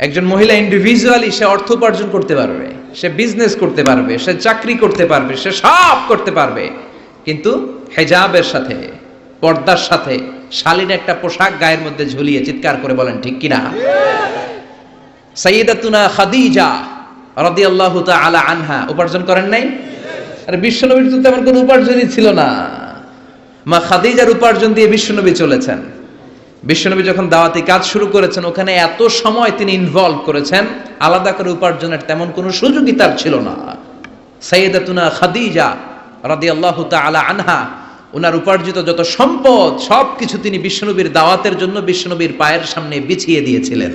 একজন মহিলা ইন্ডিভিজুয়ালি সে অর্থ উপার্জন করতে পারবে, সে বিজনেস করতে পারবে, সে চাকরি করতে পারবে, সে সব করতে পারবে, কিন্তু হেজাবের সাথে, পর্দার সাথে, শালীন একটা পোশাক গায়ের মধ্যে ঝুলিয়ে চিৎকার করে বলেন ঠিক কিনা? সাইয়্যিদাতুনা খাদিজা রাদিয়াল্লাহু তাআলা আনহা উপার্জন করেন নাই? আর বিশ্বনবীর তো তেমন কোনো উপার্জনই ছিল না। মা খাদিজার উপার্জন দিয়ে বিশ্বনবী চলেছেন। বিশ্বনবী যখন দাওয়াতি কাজ শুরু করেছেন, ওখানে এত সময় তিনি ইনভলভ করেছেন, আলাদা করে উপার্জনের তেমন কোনো সুযোগই তার ছিল না। সাইয়্যিদাতুনা খাদিজা রাদিয়াল্লাহু তাআলা আনহা, ওনার উপার্জিত যত সম্পদ সবকিছু তিনি বিশ্বনবীর দাওয়াতের জন্য বিশ্বনবীর পায়ের সামনে বিছিয়ে দিয়েছিলেন।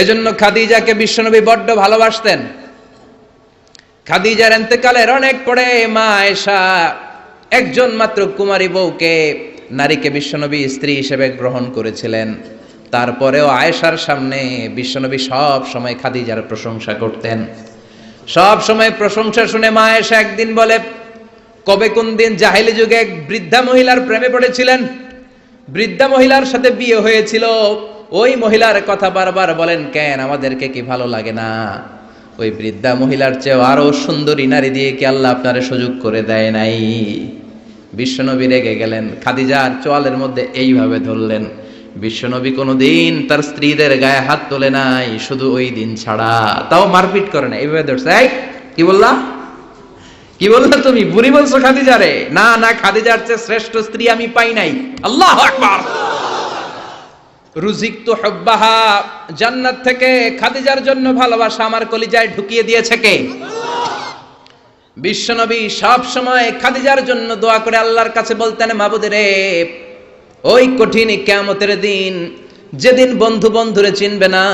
এজন্য খাদিজাকে বিশ্বনবী বড্ড ভালোবাসতেন। খাদিজার ইন্তেকালের অনেক পরে মা আয়েশা একজন মাত্র কুমারী বউকে, নারীকে বিশ্বনবী স্ত্রী হিসেবে গ্রহণ করেছিলেন। তারপরেও আয়েশার সামনে বিশ্বনবী সব সময় খাদিজার প্রশংসা করতেন। সব সময় প্রশংসা শুনে মা আয়েশা একদিন বলে, কবে কোন দিন জাহেলি যুগে এক বৃদ্ধা মহিলার প্রেমে পড়েছিলেন, বৃদ্ধা মহিলার সাথে বিয়ে হয়েছিল, ওই মহিলার কথা বারবার বলেন কেন, আমাদেরকে কি ভালো লাগে না? ওই বৃদ্ধা মহিলার চেয়ে আরো সুন্দরী নারী দিয়ে কি আল্লাহ আপনারে সুযোগ করে দেয় নাই? বিশ্বনবী রেগে গেলেন, খাদিজার চোয়ালের মধ্যে এইভাবে ধরলেন। বিশ্বনবী কোনোদিন তার স্ত্রীদের গায়ে হাত তোলে নাই, শুধু ওই দিন ছাড়া, তাও মারপিট করে না, এইভাবে ধরছে। এই কি বললা, কি বললা তুমি? বুড়ি বলছো খাদিজারে? না না, খাদিজার চেয়ে শ্রেষ্ঠ স্ত্রী আমি পাই নাই। আল্লাহু আকবার। রুজিকতু হুব্বাহা, জান্নাত থেকে খাদিজার জন্য ভালোবাসা আমার কলিজায় ঢুকিয়ে দিয়েছে কে? বিশ্বনবী সব সময় খাদিজার জন্য দোয়া করে আল্লাহর কাছে বলতেন, মাবুদ রে, ওই কঠিন কিয়ামতের দিন, যেদিন বন্ধু বন্ধুরে চিনবে না,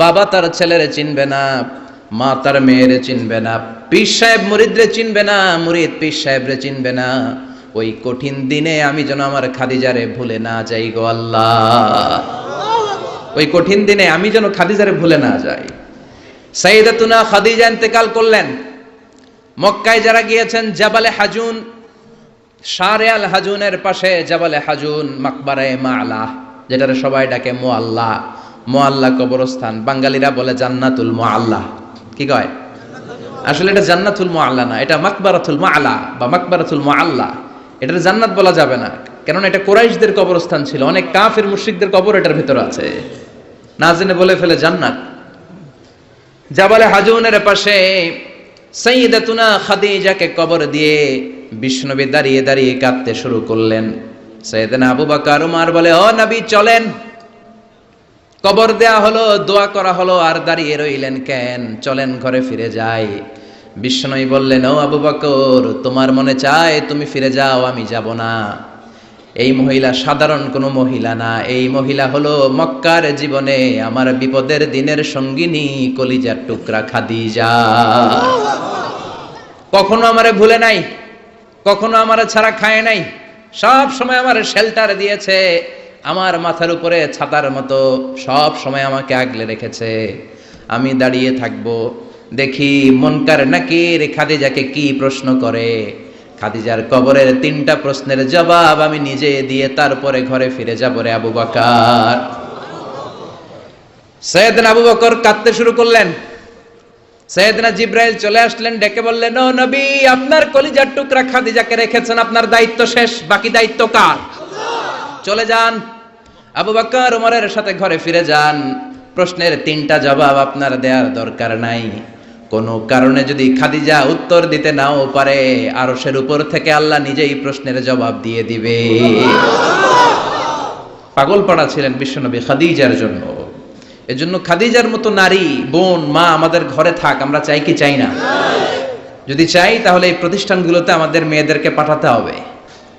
বাবা তার ছেলেরে চিনবে না, মা তার মেয়েরে চিনবে না, পীর সাহেব মুরিদরে চিনবে না, মুরিদ পীর সাহেবরে চিনবে না, ওই কঠিন দিনে আমি যেন আমার খাদিজারে ভুলে না যাই গো আল্লাহ। ওই কঠিন দিনে আমি যেন খাদিজারে ভুলে না যাই। সাইয়্যিদাতুনা খাদিজা ইন্তেকাল করলেন। মক্কায় যারা গিয়েছেন, জাবালে হাজুন, শারে আল হাজুনের পাশে জাবালে হাজুন, মাকবারায়ে মাআলা, যেটারে সবাই ডাকে মুআল্লা, মুআল্লা কবরস্থান, বাঙালিরা বলে জান্নাতুল মুআল্লা। কি কয়? আসলে এটা জান্নাতুল মুআল্লা না, এটা মাকবারাতুল মাআলা বা মাকবারাতুল মুআল্লা। এটার জান্নাত বলা যাবে না, কেননা এটা কুরাইশদের কবরস্থান ছিল, অনেক কাফির মুশরিকদের কবর এটার ভিতরে আছে, না জেনে বলে ফেলে জান্নাত। জাবালে হাজুনের পাশে সাইয়্যিদাতুনা খাদিজাকে কবর দিয়ে বিশ্বনবী দাঁড়িয়ে দাঁড়িয়ে কাঁদতে শুরু করলেন। সাইয়েদনা আবু বকর উমর বলে, ও নবী চলেন। কবর দেয়া হলো, দোয়া করা হলো, আর দাঁড়িয়ে রইলেন কেন? চলেন ঘরে ফিরে যাই। বিশ্বনবী বললেন, ও আবু বকর, তোমার মনে চায় তুমি ফিরে যাও, আমি যাব না। এই মহিলা সাধারণ কোনো মহিলা না, এই মহিলা হলো মক্কার জীবনে আমার বিপদের দিনের সঙ্গিনী, কলিজার টুকরা খাদিজা। কখনো আমারে ভুলে নাই, কখনো আমারে ছাড়া খায় নাই, সব সময় আমার শেল্টার দিয়েছে, আমার মাথার উপরে ছাতার মতো সব সময় আমাকে আগলে রেখেছে। আমি দাঁড়িয়ে থাকবো, দেখি মুনকার নাকির খাদিজাকে কি প্রশ্ন করে। খাদিজার কবরের 3টা প্রশ্নের জবাব আমি নিজে দিয়ে তারপরে ঘরে ফিরে যাব রে আবু বকর। সাইয়েদনা আবু বকর কাঁদতে শুরু করলেন। সাইয়েদনা জিবরাইল চলে আসলেন, ডেকে বললেন, ও নবী, আপনার কলিজার টুকরা খাদিজাকে রেখেছেন, আপনার দায়িত্ব শেষ, বাকি দায়িত্ব কার? চলে যান। আবু বকর ওমরের সাথে ঘরে ফিরে যান। প্রশ্নের 3টা জবাব আপনার দেওয়ার দরকার নাই। কোনো কারণে যদি খাদিজা উত্তর দিতে নাও পারে, আরশের উপর থেকে আল্লাহ নিজেই প্রশ্নের জবাব দিয়ে দিবে। পাগল পাড়া ছিলেন বিশ্বনবী খাদিজার জন্য। এজন্য খাদিজার মতো নারী, বোন, মা আমাদের ঘরে থাক, আমরা চাই কি চাই না? যদি চাই তাহলে এই প্রতিষ্ঠানগুলোতে আমাদের মেয়েদেরকে পাঠাতে হবে।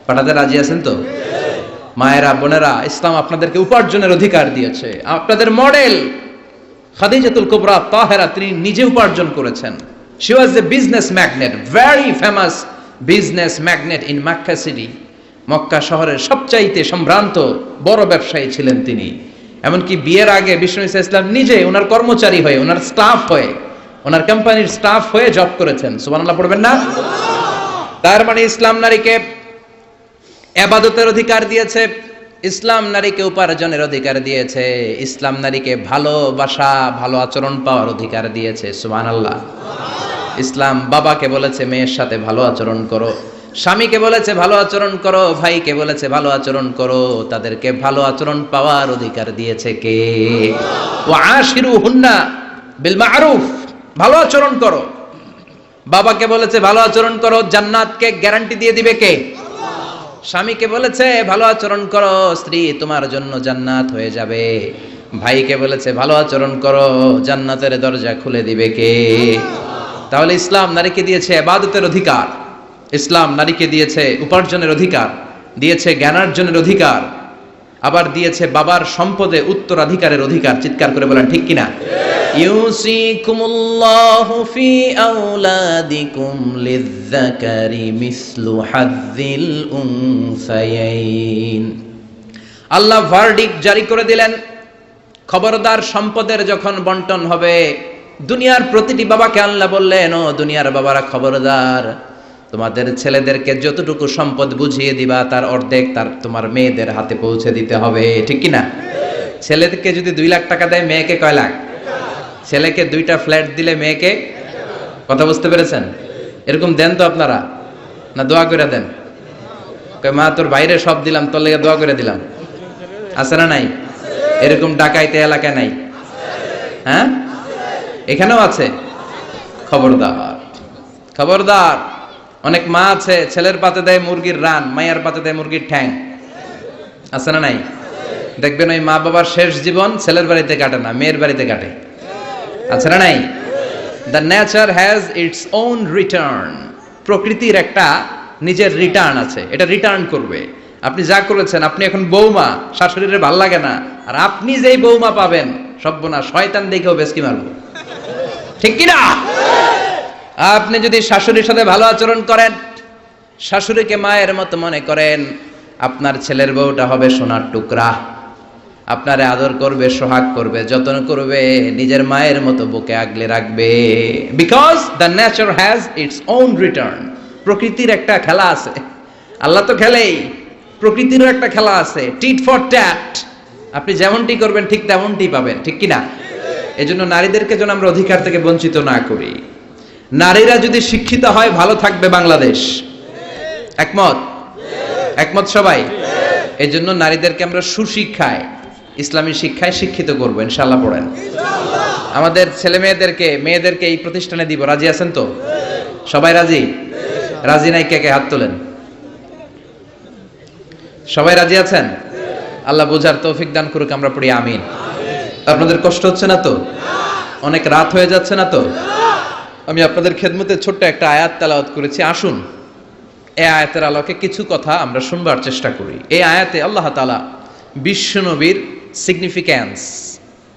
পাঠাতে রাজি আছেন তো? মায়েরা, বোনেরা, ইসলাম আপনাদেরকে উপার্জনের অধিকার দিয়েছে। আপনাদের মডেল খাদিজাতুল কুবরা তাহেরা, তিনি নিজে উপার্জন করেছেন। She was A business magnate, very famous business magnate in Mecca city. Mecca শহরের সবচাইতে সম্ভ্রান্ত বড় ব্যবসায়ী ছিলেন তিনি। এমনকি বিয়ের আগে বিশ্বনবী সাল্লাল্লাহু আলাইহি ওয়াসাল্লাম নিজে ওনার কর্মচারী হয়ে, ওনার স্টাফ হয়ে, ওনার কোম্পানির স্টাফ হয়ে জব করেছেন। সুবহানাল্লাহ পড়বেন না? তার মানে ইসলাম নারীকে ইবাদতের অধিকার দিয়েছে, ইসলাম নারীকে উপার্জনের অধিকার দিয়েছে, ইসলাম নারীকে ভালোবাসা ভালো আচরণ পাওয়ার অধিকার দিয়েছে। সুবহানাল্লাহ। ইসলাম বাবাকে বলেছে মেয়ের সাথে ভালো আচরণ করো, স্বামীকে বলেছে ভালো আচরণ করো, ভাইকে বলেছে ভালো আচরণ করো, তাদেরকে ভালো আচরণ পাওয়ার অধিকার দিয়েছে কে? ওয়া আশিরুহুন্না বিল মা'রুফ, ভালো আচরণ করো। বাবাকে বলেছে ভালো আচরণ করো, জান্নাতকে গ্যারান্টি দিয়ে দিবে কে? স্বামীকে বলেছে ভালো আচরণ করো, স্ত্রী তোমার জন্য জান্নাত হয়ে যাবে। ভাইকে বলেছে ভালো আচরণ করো, জান্নাতের দরজা খুলে দিবে কে? তাহলে ইসলাম নারীকে দিয়েছে ইবাদতের অধিকার, ইসলাম নারীকে দিয়েছে উপার্জনের অধিকার, দিয়েছে জ্ঞানার্জনের অধিকার, আবার দিয়েছে বাবার সম্পদে উত্তরাধিকারের অধিকার। চিৎকার করে বলেন ঠিক কিনা? ইউসিকুমুল্লাহু ফি আওলাদিকুম লিযযাকারি মিসলু হাযযিল উনসায়াইন। আল্লাহ ভার্ডিক্ট জারি করে দিলেন, খবরদার সম্পদের যখন বন্টন হবে, দুনিয়ার প্রতিটি বাবাকে আল্লাহ বললেন, ও দুনিয়ার বাবারা খবরদার, তোমাদের ছেলেদেরকে যতটুকু সম্পদ বুঝিয়ে দিবা তার অর্ধেক তোমার মেয়েদের হাতে পৌঁছে দিতে হবে। ঠিক কিনা? ছেলেকে যদি 2 লাখ টাকা দেয়, মেয়েকে কয় লাখ? ছেলেকে 2টা ফ্ল্যাট দিলে মেয়েকে, কথা বুঝতে পেরেছেন? এরকম দেন তো আপনারা, না দোয়া করে দেন? কয় মা তোর বাইরে সব দিলাম, তোর লেগে দোয়া করে দিলাম। আছে না নাই? এরকম ডাকাইতে এলাকায় নাই? হ্যাঁ, এখানেও আছে। খবরদার, খবরদার। অনেক মা আছে, ছেলের পাতে দেয় মুরগির রান, মায়ের পাতে দেয় মুরগির ঠ্যাং। আছে না নাই? দেখবেন ওই মা বাবার শেষ জীবন ছেলের বাড়িতে কাটে না, মেয়ের বাড়িতে কাটে। আছে না নাই? The nature has its own return. প্রকৃতির একটা নিজের রিটার্ন আছে, এটা রিটার্ন করবে। আপনি যা করেছেন, আপনি এখন বৌমা, শাশুড়ির ভাল লাগে না, আর আপনি যেই বৌমা পাবেন, সর্বনাশ, শয়তান দেখেও বেশকি মারবো। ঠিক কিনা? আপনি যদি শাশুড়ির সাথে ভালো আচরণ করেন, শাশুড়িকে মায়ের মতো মনে করেন, আপনার ছেলের বউটা হবে সোনার টুকরা, আপনারে আদর করবে, সোহাগ করবে, যত্ন করবে, নিজের মায়ের মতো বুকে আগলে রাখবে। Because the nature has its own return. প্রকৃতির একটা খেলা আছে, আল্লাহ তো খেলেই, প্রকৃতিরও একটা খেলা আছে, টিট ফর ট্যাট। আপনি যেমনটি করবেন ঠিক তেমনটি পাবেন। ঠিক কিনা? এজন্য নারীদেরকে যেন আমরা অধিকার থেকে বঞ্চিত না করি। নারীরা যদি শিক্ষিত হয়, ভালো থাকবে বাংলাদেশ। একমত? একমত সবাই? এই জন্য নারীদেরকে আমরা সুশিক্ষায়, ইসলামী শিক্ষায় শিক্ষিত করবো ইনশাআল্লাহ। পড়েন, আমাদের ছেলে মেয়েদেরকে এই প্রতিষ্ঠানে দিব। রাজি আছেন তো? সবাই রাজি? রাজি নাই কে কে হাত তোলেন। সবাই রাজি আছেন? আল্লাহ বোঝার তৌফিক দান করুক, আমরা পড়ি আমিন। আপনাদের কষ্ট হচ্ছে না তো? অনেক রাত হয়ে যাচ্ছে না তো? আমি আপনাদের খেদমতে ছোট্ট একটা আয়াত তেলাওয়াত করেছি। আসুন এই আয়াতের আলোকে কিছু কথা আমরা শুনবার চেষ্টা করি। এই আয়াতে আল্লাহ তাআলা বিশ্বনবীর সিগনিফিক্যান্স,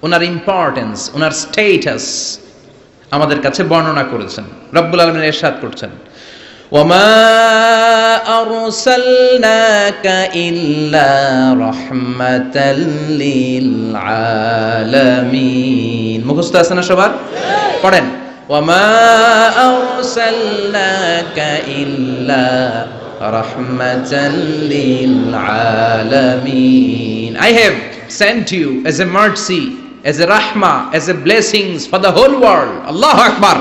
ওনার ইম্পর্টেন্স, ওনার স্টেটাস আমাদের কাছে বর্ণনা করেছেন। রব্বুল আলামিন ইরশাদ করছেন, ওয়ামা আরসালনাকা ইল্লা রাহমাতাল লিল আলামিন। মুখস্থ আছে না সবার? পড়েন, ওয়ামা আরসালনাকা ইল্লা রাহমাতাল লিল আলামিন। I have sent you as a mercy, as a rahmah, as a blessings for the whole world. Allahu Akbar.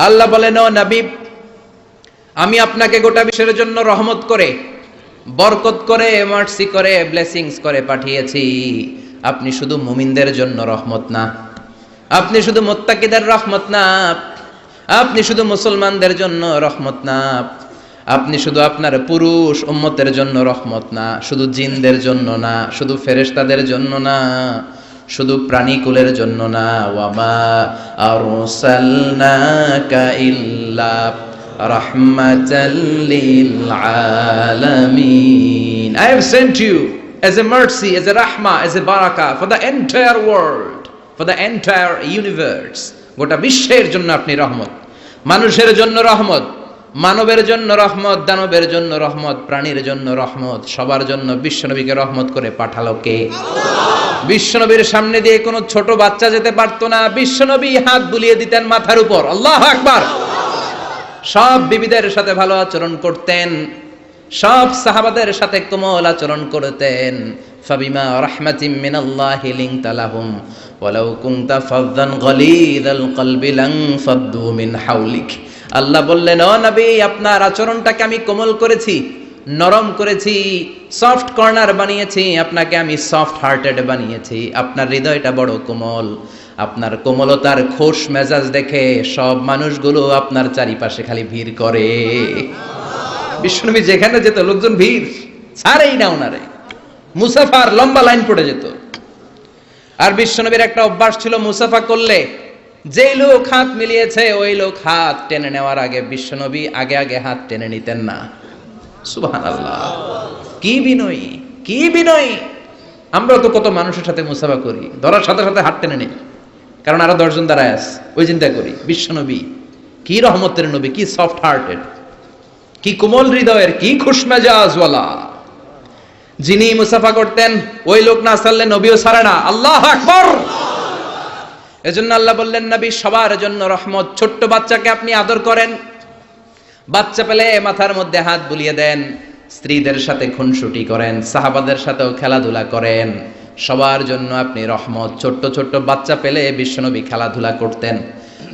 আল্লাহ বলেন, ও নবী, আমি আপনাকে গোটা বিশ্বের জন্য রহমত করে, বরকত করে, মার্সি করে, ব্লেসিংস করে পাঠিয়েছি। আপনি শুধু মুমিনদের জন্য রহমত না, আপনি শুধু মুত্তাকিদের রহমত না, আপনি শুধু মুসলমানদের জন্য রহমত না, আপনি শুধু আপনার পুরুষ উম্মতের জন্য রহমত না, শুধু জিনদের জন্য না, শুধু ফেরেশতাদের জন্য না, শুধু প্রাণীকুলের জন্য না। ওয়ামা আরসালনাকা ইল্লা রাহমাতাল লিল আলামিন। I have sent you as a mercy, as a rahmah, as a barakah for the entire world, for the entire universe. গোটা বিশ্বের জন্য আপনি রহমত, মানুষের জন্য রহমত, মানবের জন্য রহমত, দানবের জন্য রহমত, প্রাণীর জন্য রহমত, সবার জন্য বিশ্বনবীকে রহমত করে পাঠালো কে? বিশ্বনবীর সামনে দিয়ে কোনো ছোট বাচ্চা যেতে পারতো না, বিশ্বনবী হাত বুলিয়ে দিতেন মাথার উপর। আল্লাহু আকবার। সব বিবিদের সাথে ভালো আচরণ করতেন, সব সাহাবাদের সাথে কোমল আচরণ করতেন। ফাবিমা রাহমাতিম মিনাল্লাহি লিনতা লাহুম ওয়ালাউ কুনতা ফাযযান গালিযাল কলবি লান ফাদ্দু মিন হাওলিক। আল্লাহ বললেন, ও নবী, আপনার আচরণটাকে আমি কোমল করেছি, নরম করেছি, সফট কর্নার বানিয়েছি, আপনাকে আমি সফট হার্টেড বানিয়েছি। আপনার হৃদয়টা বড় কোমল। আপনার কোমলতার খোশ মেজাজ দেখে সব মানুষগুলো আপনার চারিপাশে খালি ভিড় করে। বিশ্বনবী যেখানে যেত লোকজন ভিড় ছাড়েই না ওনারে, মুসাফার লম্বা লাইন পড়ে যেত। আর বিশ্বনবীর একটা অভ্যাস ছিল, মুসাফা করলে যেই লোক হাত মিলিয়েছে ওই লোক হাত টেনে নেওয়ার আগে বিশ্বনবী আগে আগে হাত টেনে নিতেন না। সুবহানাল্লাহ, কি বিনয়ী, কি বিনয়ী! আমরা তো কত মানুষের সাথে মুসাফা করি, ধরার সাথে সাথে হাত টেনে নেই, কারণ আরো 10 জন দাঁড়ায় আছে, ওই চিন্তা করি। বিশ্বনবী কি রহমতের নবী, কি সফট হার্টেড, কি কোমল হৃদয়ের, কি খুশমেজাজওয়ালা। যিনি মুসাফা করতেন ওই লোক না ছাড়লে নবীও ছাড়ে না। আল্লাহু আকবার! এজন্য আল্লাহ বললেন, নবী সবার জন্য রহমত। ছোট্ট বাচ্চাকে আপনি আদর করেন, বাচ্চা পেলে মাথার মধ্যে হাত বুলিয়ে দেন, স্ত্রীদের সাথে খুনসুটি করেন, সাহাবাদের সাথেও খেলাধুলা করেন, সবার জন্য আপনি রহমত। ছোট্ট ছোট্ট বাচ্চা পেলে বিশ্বনবী খেলাধুলা করতেন।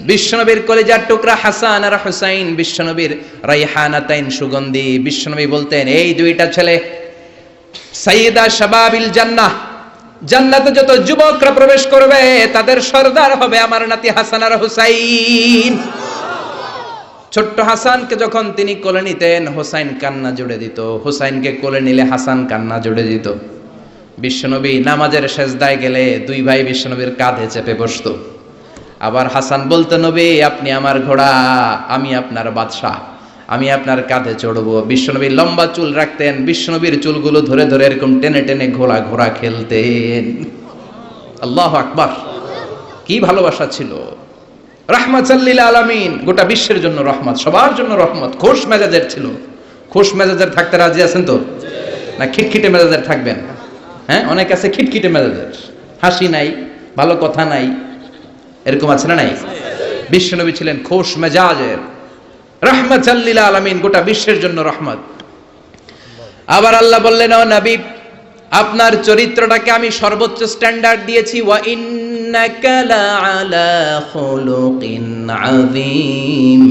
বিশ্বনবীর কলিজার টুকরা হাসান আর হুসাইন, বিশ্বনবীর রাইহানাতাইন সুগন্ধি। বিশ্বনবী বলতেন, এই দুইটা ছেলে সাইয়্যিদা শাবাবিল জান্নাহ, জান্নাতে যত যুবকরা প্রবেশ করবে তাদের সরদার হবে আমার নাতি হাসান আর হুসাইন। ছোট্ট হাসানকে যখন তিনি কোলে নিতেন হুসাইন কান্না জুড়ে দিত, হুসাইনকে কোলে নিলে হাসান কান্না জুড়ে দিত। বিশ্বনবী নামাজের সেজদায় গেলে দুই ভাই বিশ্বনবীর কাঁধে চেপে বসতো। আবার হাসান বলতো, নবী আপনি আমার ঘোড়া, আমি আপনার বাদশাহ, আমি আপনার কাঁধে চড়বো। বিশ্বনবী লম্বা চুল রাখতেন, বিশ্বনবীর চুলগুলো ধরে ধরে এরকম টেনে টেনে ঘোড়া ঘোড়া খেলতেন। আল্লাহু আকবার! কি ভালোবাসা ছিল। রাহমাতাল লিল আলামিন, গোটা বিশ্বের জন্য রহমত, সবার জন্য রহমত। খোশ মেজাজের ছিল। খোশ মেজাজের থাকতে রাজি আছেন তো? না খিটখিটে মেজাজের থাকবেন? হ্যাঁ, অনেক আছে খিটখিটে মেজাজের, হাসি নাই, ভালো কথা নাই, এরকম আছে না নাই? বিশ্বনবী ছিলেন খোশ মেজাজের, রাহমাতাল লিল আলামিন, গোটা বিশ্বের জন্য রহমত। আবার আল্লাহ বললেন, ও নবী আপনার চরিত্রটাকে আমি সর্বোচ্চ স্ট্যান্ডার্ড দিয়েছি। ওয়া ইন্নাকা লাআলা খুলুকিন আযীম,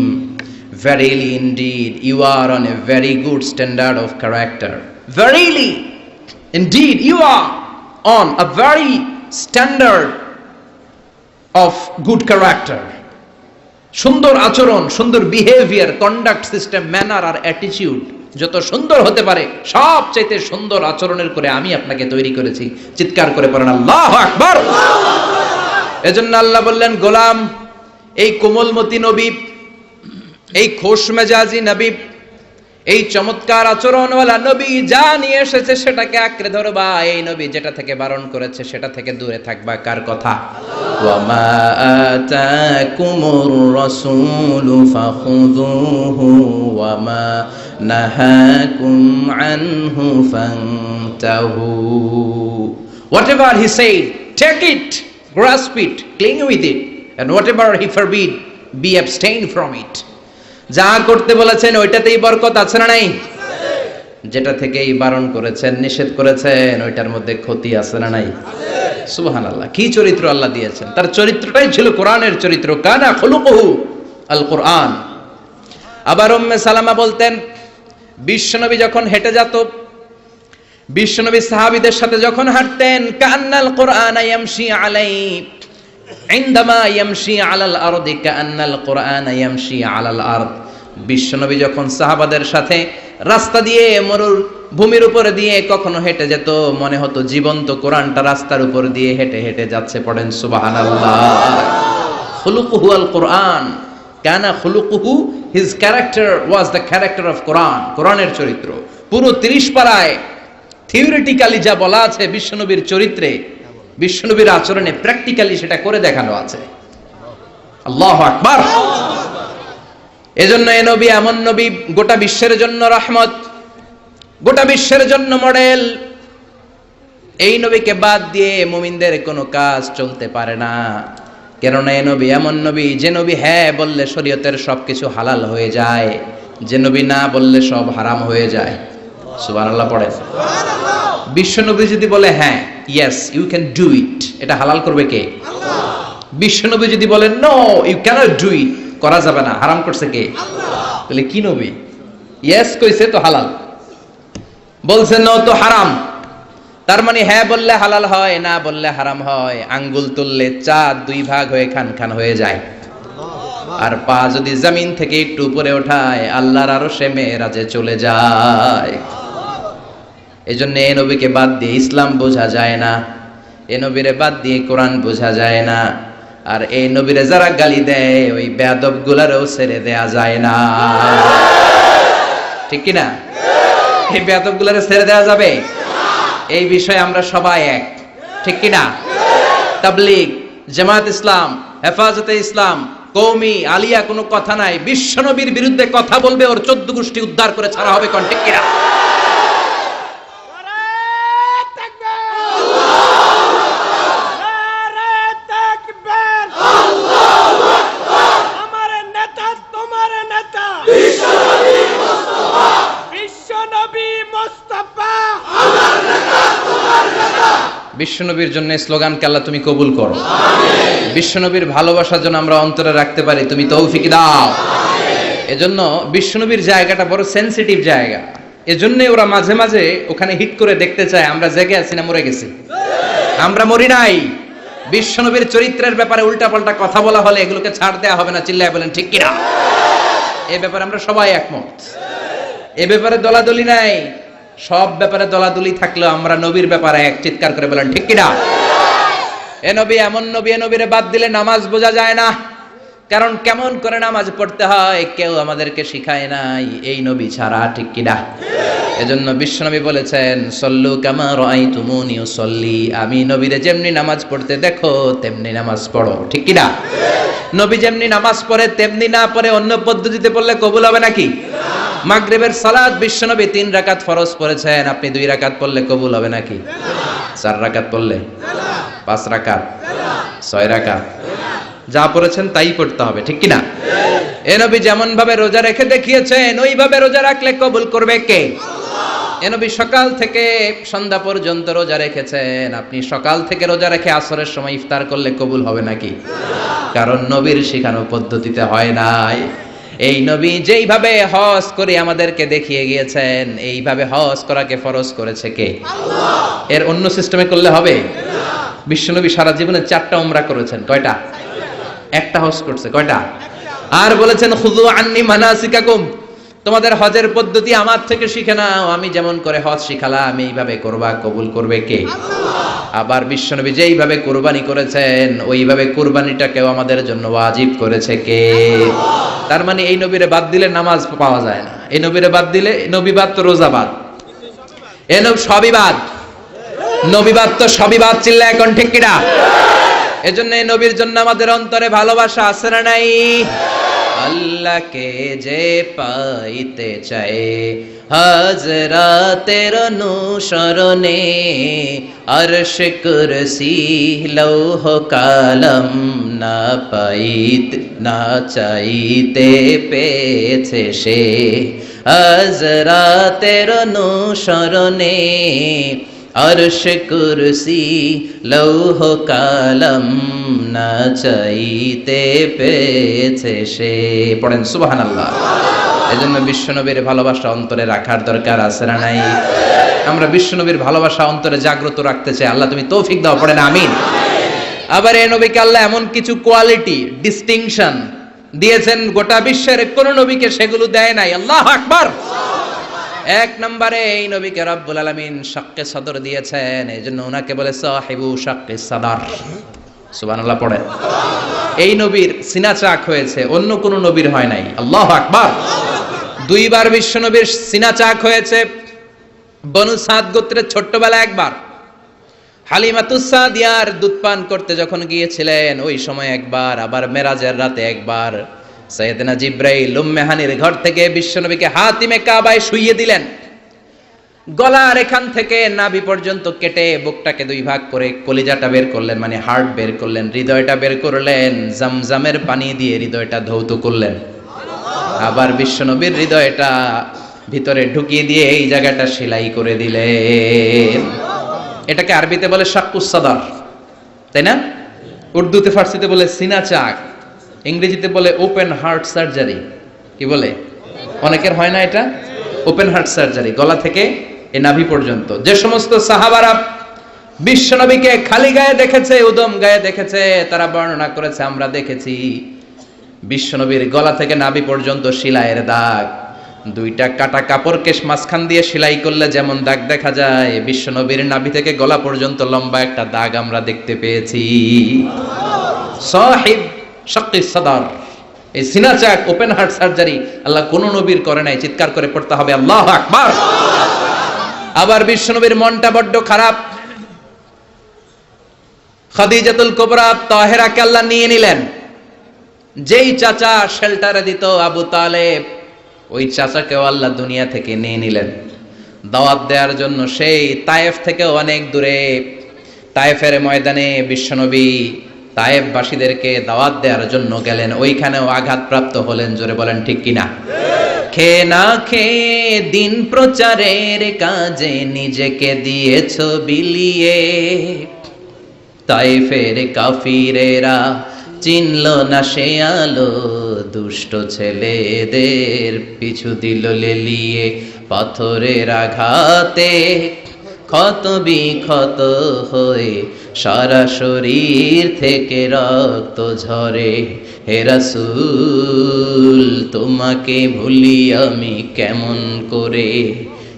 verily indeed you are on a very good standard of character. Verily indeed you are on a very standard of good character. সুন্দর আচরণ, সুন্দর বিহেভিয়ার, কন্ডাক্ট সিস্টেম, ম্যানার আর অ্যাটিটিউড যত সুন্দর হতে পারে সবচাইতে সুন্দর আচরণের করে আমি আপনাকে তৈরি করেছি। চিৎকার করে পড়েন আল্লাহু আকবার! এজন্য আল্লাহ বললেন, গোলাম এই কোমলমতি নবী, এই খোশ মেজাজি নবী, এই চমৎকার আচরণওয়ালা নবী যা নিয়ে এসেছে সেটাকে আঁকড়ে ধরবা। এই নবী যেটা থেকে বারণ করেছে সেটা থেকে দূরে থাকবা। কার কথা? ওয়া মা আতাকুমুর রাসূলু ফাখুযুহু ওয়া মা নাহাকুম আনহু ফান্তাহু। Whatever he said, take it, grasp it, cling with it, and whatever he forbid, be abstain from it. যা করতে বলেছেন ওইটাতেই বরকত আছে না নাই? যেটা থেকেই বারণ করেছেন, নিষেধ করেছেন, ওইটার মধ্যে ক্ষতি আছে না নাই? সুবহানাল্লাহ! কি চরিত্র আল্লাহ দিয়েছেন! তার চরিত্রটাই ছিল কোরআনের চরিত্র। কানা খুলুকুহু আল কোরআন। আবার উম্মে সালামা বলতেন, বিশ্বনবী যখন হেঁটে যেত, বিশ্বনবী সাহাবীদের সাথে যখন হাঁটতেন, কান্নাল কোরআন ইয়ামশি আলাইহি ইনদামা ইয়ামশি আলাল আরদি কান্নাল কোরআন ইয়ামশি আলাল আরদ। বিশ্বনবী যখন সাহাবাদের সাথে রাস্তা দিয়ে, মরুর ভূমির উপর দিয়ে কখনো হেঁটে যেত, মনে হতো জীবন্ত কোরআনটা রাস্তার উপর দিয়ে হেঁটে হেঁটে যাচ্ছে। পড়েন সুবহানাল্লাহ! খুলুকুহু আল কোরআন, কানা খুলুকুহু, his character was the character of Quran. কোরআনের চরিত্র পুরো 30 পারায় থিওরিটিক্যালি যা বলা আছে বিশ্বনবীর চরিত্রে, বিশ্বনবীর আচরণে, প্র্যাকটিক্যালি সেটা করে দেখানো আছে। আল্লাহু আকবার! এজন্য এই নবী এমন নবী, গোটা বিশ্বের জন্য রহমত, গোটা বিশ্বের জন্য মডেল। এই নবীকে বাদ দিয়ে মুমিনদের কোনো কাজ চলতে পারে না। কেননা এই নবী এমন নবী, যে নবী হ্যাঁ বললে শরীয়তের সবকিছু হালাল হয়ে যায়, যে নবী না বললে সব হারাম হয়ে যায়। সুবহানাল্লাহ পড়েন। বিশ্বনবী যদি বলে হ্যাঁ, yes you can do it, এটা হালাল করবে কে? আল্লাহ। বিশ্বনবী যদি বলেন no you can't do it, করা যাবে না, হারাম করছে কে? আল্লাহ। তাহলে কি নবী? ইয়েস কইছে তো হালাল, বলছে নো তো হারাম। তার মানে হ্যাঁ বললে হালাল হয়, না বললে হারাম হয়। আঙ্গুল তুললে চাঁদ দুই ভাগ হয়ে খান খান হয়ে যায়, আর পা যদি জমিন থেকে একটু উপরে ওঠায় আল্লাহর আরশে মেরাজে চলে যায়। এজন্য এই নবীকে বাদ দিয়ে ইসলাম বোঝা যায় না, এই নবীরে বাদ দিয়ে কোরআন বোঝা যায় না। আর এই নবীরে যারা গালি দেয় ওই বেয়াদব গুলারও ছেড়ে দেয়া যায় না, ঠিক কি না? এই বেয়াদব গুলারে ছেড়ে দেওয়া যাবে? এই বিষয়ে আমরা সবাই এক, ঠিক কি না? তাবলীগ, জামাত ইসলাম, হেফাজতে ইসলাম, কওমি, আলিয়া কোনো কথা নাই। বিশ্বনবীর বিরুদ্ধে কথা বলবে ওর 14 গোষ্ঠী উদ্ধার করে ছাড়া হবে, কোন ঠিক কি না? বিশ্বনবীর জন্য স্লোগানকে আল্লাহ তুমি কবুল করো, বিশ্বনবীর ভালোবাসার জন্য আমরা অন্তরে রাখতে পারি তুমি তৌফিক দাও। এজন্য বিশ্বনবীর জায়গাটা বড় সেনসিটিভ জায়গা, এজন্য ওরা মাঝে মাঝে ওখানে হিট করে দেখতে চায় আমরা জেগে আছি না মরে গেছি। আমরা মরি নাই। বিশ্বনবীর চরিত্রের ব্যাপারে উল্টাপাল্টা কথা বলা হলে এগুলোকে ছাড় দেওয়া হবে না, চিল্লায় বলেন ঠিক কিনা? এ ব্যাপারে আমরা সবাই একমত, এ ব্যাপারে দলাদলি নাই। সব ব্যাপারে দলাদলি থাকলেও আমরা নবীর ব্যাপারে এক, চিৎকার করে বলেন ঠিক কিনা? এ নবী এমন নবী, এ নবীরে বাদ দিলে নামাজ বোঝা যায় না। কারণ কেমন করে নামাজ পড়তে হয় কেউ আমাদেরকে শিখায় নাই এই নবী ছাড়া, ঠিক কিনা? এজন্য বিশ্বনবী বলেছেন সল্লু কামা রাআইতুমুনি উসাল্লি, আমি নবীরে যেমনি নামাজ পড়তে দেখো তেমনি নামাজ পড়ো, ঠিক কিনা? নবী যেমনি নামাজ পড়ে তেমনি না পড়ে অন্য পদ্ধতিতে পড়লে কবুল হবে নাকি? মাগরিবের সালাত বিশ্বনবী 3 রাকাত ফরজ পড়েছেন, আপনি 2 রাকাত পড়লে কবুল হবে নাকি? 4 রাকাত পড়লে, 5 রাকাত, 6 রাকাত, যা পড়েছেন তাই পড়তে হবে, ঠিক কিনা? এ নবী যেমন ভাবে রোজা রেখে দেখিয়েছেন ওইভাবে রোজা রাখলে কবুল করবে কে? এ নবী সকাল থেকে সন্ধ্যা পর্যন্ত রোজা রেখেছেন, আপনি সকাল থেকে রোজা রেখে আসরের সময় ইফতার করলে কবুল হবে নাকি? কারণ নবীর শেখানো পদ্ধতিতে হয় নাই। এই নবী যেইভাবে হজ করে আমাদেরকে দেখিয়ে গিয়েছেন এইভাবে হজ করাকে ফরজ করেছে কে? আল্লাহ। এর অন্য সিস্টেমে করলে হবে? বিশ্বনবী সারা জীবনে 4টা উমরা করেছেন, কয়টা? একটা হজ করছে, কয়টা? আর বলেছেন খুযু আন্নী মানাসিকাকুম, তোমাদের হজের পদ্ধতি আমার থেকে শিখে নাও, আমি যেমন করে হজ শিখালাম এইভাবে করবা, কবুল করবে কে? আল্লাহ। আবার বিশ্বনবী যেইভাবে কুরবানি করেছেন ওইভাবে কুরবানিটাকেও আমাদের জন্য ওয়াজিব করেছে কে? আল্লাহ। তার মানে এই নবীরে বাদ দিলে নামাজ পাওয়া যায় না, এই নবীরে বাদ দিলে, নবী বাদ তো রোজা বাদ, এ নবী সবই বাদ, নবী বাদ তো সবই বাদ, চিল্লা এখন ঠিক কিনা? এজন্য এই নবীর জন্য আমাদের অন্তরে ভালোবাসা আছে না নাই? আল্লাহকে যে পাইতে চায় হাজরাতের অনুসরণে আরশ কুরসি লৌহ কালম না পাইতে না চাইতে পেয়েছে সে, হাজরাতের অনুসরণে আরশ কুরসি লৌহ কালম না চাইতে পেয়েছে সে। পড়েন সুবহানাল্লাহ। এজন্য বিশ্বনবীর ভালোবাসা অন্তরে রাখার দরকার আছে না নাই? আমরা বিশ্বনবীর ভালোবাসা অন্তরে জাগ্রত রাখতে চাই, আল্লাহ তুমি তৌফিক দাও, পড়েন আমিন। আবার এই নবীকে আল্লাহ এমন কিছু কোয়ালিটি, ডিস্টিংশন দিয়েছেন গোটা বিশ্বের কোন নবীকে সেগুলো দেয় নাই। আল্লাহু আকবার। এক নম্বরে এই নবীকে রব্বুল আলামিন শাক্কে সদর দিয়েছেন, এইজন্য ওনাকে বলে সাহিবু শাক্কে সদর। সুবহানাল্লাহ পড়েন। এই নবীর সিনা চাক হয়েছে, অন্য কোন নবীর হয় নাই। আল্লাহু আকবার। 2 বার বিশ্ব নবীর সিনা চাক হয়েছে। বনু সাদ গোত্রের ছোট্টবেলা একবার, হালিমাতুস সাদিয়ার দুধ পান করতে যখন গিয়েছিলেন ওই সময় একবার, আবার মেরাজের রাতে একবার সাইয়েদনা জিব্রাইল উম্মে হানির ঘর থেকে বিশ্বনবীকে হাতিমে কাবায় শুইয়ে দিলেন। গলার এখান থেকে নাভি পর্যন্ত কেটে বুকটাকে 2 ভাগ করে কলিজাটা বের করলেন, মানে হার্ট বের করলেন, হৃদয়টা বের করলেন, জামজামের পানি দিয়ে হৃদয়টা ধৌত করলেন। আবার বিশ্বনবীর হৃদয়টা ভিতরে ঢুকিয়ে দিয়ে এই জায়গাটা সেলাই করে দিলেন। এটাকে আরবিতে বলে শাক্কুস সাদার, তাই না? উর্দুতে ফার্সিতে বলে সিনা চাক, ইংরেজিতে বলে ওপেন হার্ট সার্জারি। কি বলে? অনেকের হয় না এটা, ওপেন হার্ট সার্জারি, গলা থেকে এ নাভি পর্যন্ত। যে সমস্ত সাহাবারা বিশ্বনবীকে খালি গায়ে দেখেছে, উদম গায়ে দেখেছে, তারা বর্ণনা করেছে আমরা দেখেছি বিশ্বনবীর গলা থেকে নাভি পর্যন্ত সেলাইয়ের দাগ। দুইটা কাটা কাপড়কে মাঝখান দিয়ে সেলাই করলে যেমন দাগ দেখা যায়, বিশ্বনবীর নাভি থেকে গলা পর্যন্ত লম্বা একটা দাগ আমরা দেখতে পেয়েছি। সাহিব শাক্কিস সাদার, এই সিনা চাক, ওপেন হার্ট সার্জারি আল্লাহ কোন নবীর করে নাই। চিৎকার করে পড়তে হবে আল্লাহু আকবার। আবার বিশ্বনবীর মনটা বড্ড খারাপ। খাদিজাতুল কুবরা তাহেরাকে আল্লাহ নিয়ে নিলেন। যেই চাচা শেল্টারে দিত আবু তালেব, ওই চাচাকেও আল্লাহ দুনিয়া থেকে নিয়ে নিলেন দাওয়াত দেওয়ার জন্য। সেই তায়েফ থেকে অনেক দূরে তায়েফের ময়দানে বিশ্বনবী তায়েফবাসীদেরকে দাওয়াত দেওয়ার জন্য গেলেন। ওইখানেও আঘাতপ্রাপ্ত হলেন। জোরে বলেন ঠিক কিনা? খেয়ে না খেয়ে দিন প্রচারের কাজে নিজেকে দিয়েছ বিলিয়ে, তায়েফের কাফিরেরা চিনল না সে আলো, দুষ্ট ছেলেদের পিছু দিল লেলিয়ে। পাথরের আঘাতে ক্ষত বিক্ষত হয়ে সারা শরীর থেকে রক্ত ঝরে। হে রাসূল তোমাকে ভুলি আমি কেমন করে,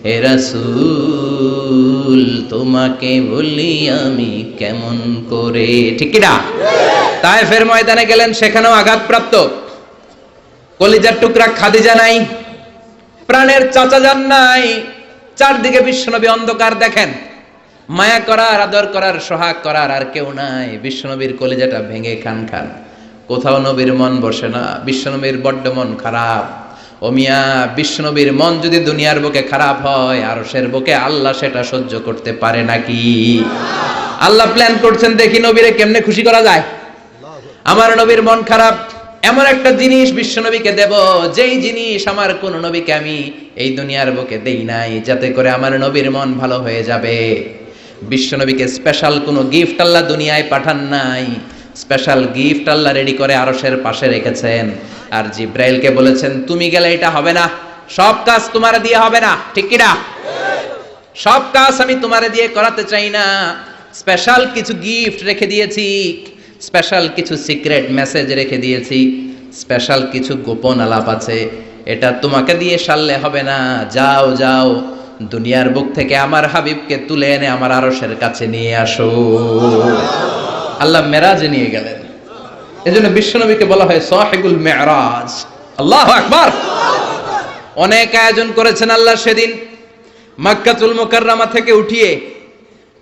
হে রাসূল তোমাকে ভুলি আমি কেমন করে। ঠিক কি না? তায়েফের ময়দানে গেলেন, সেখানেও আঘাতপ্রাপ্ত। কলিজার টুকরা খাদিজা নাই, প্রাণের চাচা যান নাই। চারদিকে বিশ্বনবী অন্ধকার দেখেন, মায়া করার, আদর করার, সোহাগ করার আর কেউ নাই। বিশ্বনবীর কলিজাটা ভেঙে খান খান, কোথাও নবীর মন বসে না। বিশ্বনবীর বড্ড মন খারাপ। ও মিয়া, বিশ্বনবীর মন যদি দুনিয়ার বুকে খারাপ হয়, আরশের বুকে আল্লাহ সেটা সহ্য করতে পারে নাকি? আল্লাহ প্ল্যান করছেন, দেখি নবীরে কেমনে খুশি করা যায়। আমার নবীর মন খারাপ, এমন একটা জিনিস বিশ্বনবীকে দেব, যেই জিনিস আমার কোন নবীকে আমি এই দুনিয়ার বুকে দেই নাই, যাতে করে আমার নবীর মন ভালো হয়ে যাবে। বিশ্বনবীকে স্পেশাল কোনো গিফট আল্লাহ দুনিয়ায় পাঠান নাই, স্পেশাল গিফট আল্লাহ রেডি করে আরশের পাশে রেখেছেন। আর জিব্রাইলকে বলেছেন, তুমি গেলে এটা হবে না, সব কাজ তোমার দিয়ে হবে না। ঠিক কি না? সব কাজ আমি তোমারে দিয়ে করাতে চাই না। স্পেশাল কিছু গিফট রেখে দিয়েছি, স্পেশাল কিছু সিক্রেট মেসেজ রেখে দিয়েছি, স্পেশাল কিছু গোপন আলাপ আছে, এটা তোমাকে দিয়ে সারলে হবে না। যাও যাও, দুনিয়ার বুক থেকে আমার হাবিবকে তুলে এনে আমার আরশের কাছে নিয়ে আসো। আল্লাহ মেরাজে নিয়ে গেলেন। এজন্য বিশ্বনবীকে বলা হয় সাহিবুল মেরাজ। আল্লাহু আকবার। অনেক আয়োজন করেছেন আল্লাহ সেদিন। মক্কাতুল মুকাররমা থেকে উঠিয়ে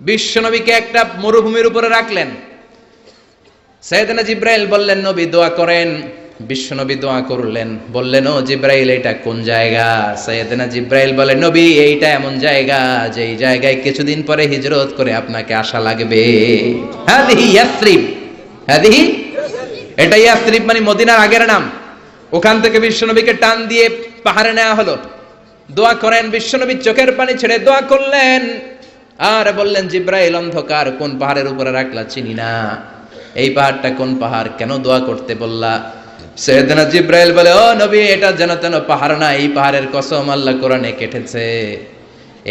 বিশ্বনবীকে একটা মরুভূমির উপরে রাখলেন। সাইয়েদনা জিব্রাইল বললেন, নবী দোয়া করেন। বিশ্বনবী দোয়া করলেন, বললেন, ও জিব্রাইল এটা কোন জায়গা? সাইয়েদনা জিব্রাইল বলেন, নবী এইটা এমন জায়গা যেই জায়গায় কিছুদিন পরে হিজরত করে আপনাকে আসা লাগবে। হাদিহি ইয়াসরিব, হাদিহি, এটা ইয়াসরিব মানে মদিনার আগের নাম। ওখান থেকে বিশ্বনবীকে টান দিয়ে পাহাড়ে নেওয়া হলো। দোয়া করেন। বিশ্বনবী চোখের পানি ছেড়ে দোয়া করলেন আর বললেন, জিব্রাইল অন্ধকার কোন পাহাড়ের উপরে রাখলা চিনি না, এই পাহাড়টা কোন পাহাড়, কেন দোয়া করতে বললা? সাইয়েদনা জিব্রাইল বলে, ও নবী এটা যেন তেন পাহাড় না, এই পাহাড়ের কসম আল্লাহ কোরআনে কেটেছে।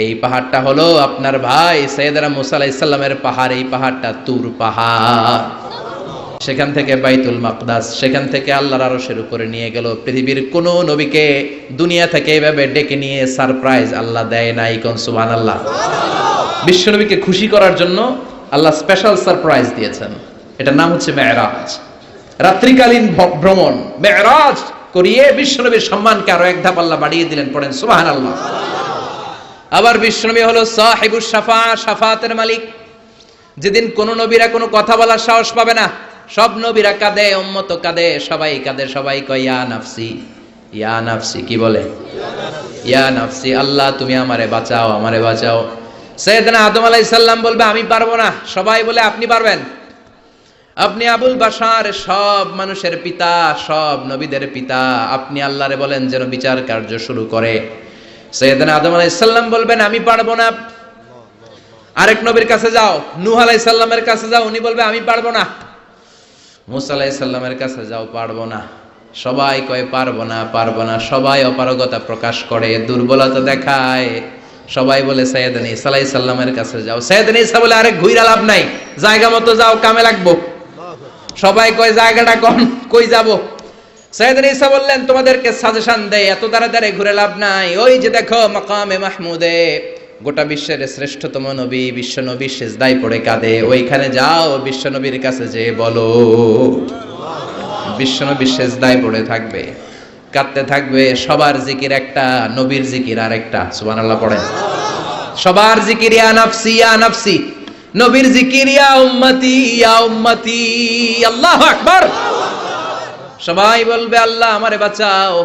এই পাহাড়টা হলো আপনার ভাই সাইয়েদনা মুসা আলাইহিস সালামের পাহাড়। এই পাহাড়টা তুর পাহাড়। সেখান থেকে বাইতুল মাকদাস, সেখান থেকে আল্লাহর আরশের উপরে নিয়ে গেল। পৃথিবীর কোন নবীকে দুনিয়া থেকে এইভাবে ডেকে নিয়ে সারপ্রাইজ আল্লাহ দেয় নাই। কোন সুবহানাল্লাহ। বিশ্বনবীকে খুশি করার জন্য আল্লাহ স্পেশাল সারপ্রাইজ দিয়েছেন। এটার নাম হচ্ছে মেরাজ, রাত্রিকালীন ভ্রমণ। মেরাজ করিয়ে বিশ্বনবীর সম্মানকে আরো এক ধাপ আল্লাহ বাড়িয়ে দিলেন। পড়েন সুবহানাল্লাহ। আবার বিশ্বনবী হলো সাহিবুস শাফা, শাফাতের মালিক। যেদিন কোন নবীরা কোনো কথা বলার সাহস পাবে না, সব নবীরা কাঁদে, উম্মত কাঁদে, সবাই কাঁদে, সবাই কয় ইয়া নাফসি, ইয়া নাফসি। কি বলে? ইয়া নাফসি, আল্লাহ তুমি আমারে বাঁচাও, আমারে বাঁচাও। সাইয়েদনা আদম আলাইহিস সালাম বলবে আমি পারবো না, সবাই বলে আপনি পারবেন। আপনি আবুল বাশার, সব মানুষের পিতা, সব নবীদের পিতা, আপনি আল্লাহরে বলেন যেন বিচার কার্য শুরু করে। সাইয়েদনা আদম আলাইহিস সালাম বলবেন আমি পারবো না। আরেক নবীর কাছে যাও, নূহ আলাইহিস সালামের কাছে যাও, উনি বলবে আমি পারবো না। মুসা আলাইহিস সালামের কাছে যাও, পারবো না। সবাই কয় পারবো না, পারবো না। সবাই অপারগতা প্রকাশ করে, দুর্বলতা দেখায়। সবাই বলে সাইয়েদনা ঈসা আলাইহিস সালামের কাছে যাও। সাইয়েদনা ঈসা বলে আরে ঘুইরা লাভ নাই, জায়গা মতো যাও, কামে লাগবো। সবাই কয় জায়গাটা কোন, কই যাব? সাইয়েদনা ঈসা বললেন তোমাদেরকে সাজেশন দেই, এত তাড়াতাড়ি ঘুরে লাভ নাই। ওই যে দেখো মাকামে মাহমুদে, গোটা বিশ্বের শ্রেষ্ঠতম নবী, বিশ্ব নবী সিজদায় পড়ে কাঁদে, ওইখানে যাও, বিশ্ব নবীর কাছে যে বলো। বিশ্ব নবী সিজদায় পড়ে থাকবে, কাঁদতে থাকবে। সবার জিকির একটা, নবীর জিকির আরেকটা। সুবহানাল্লাহ পড়েন। সবার জিকির ইয়া নাফসি ইয়া নাফসি, নবীর জিকির ইয়া উম্মতি ইয়া উম্মতি। আল্লাহু আকবার। সবাই বলবে আল্লাহ আমারে বাঁচাও,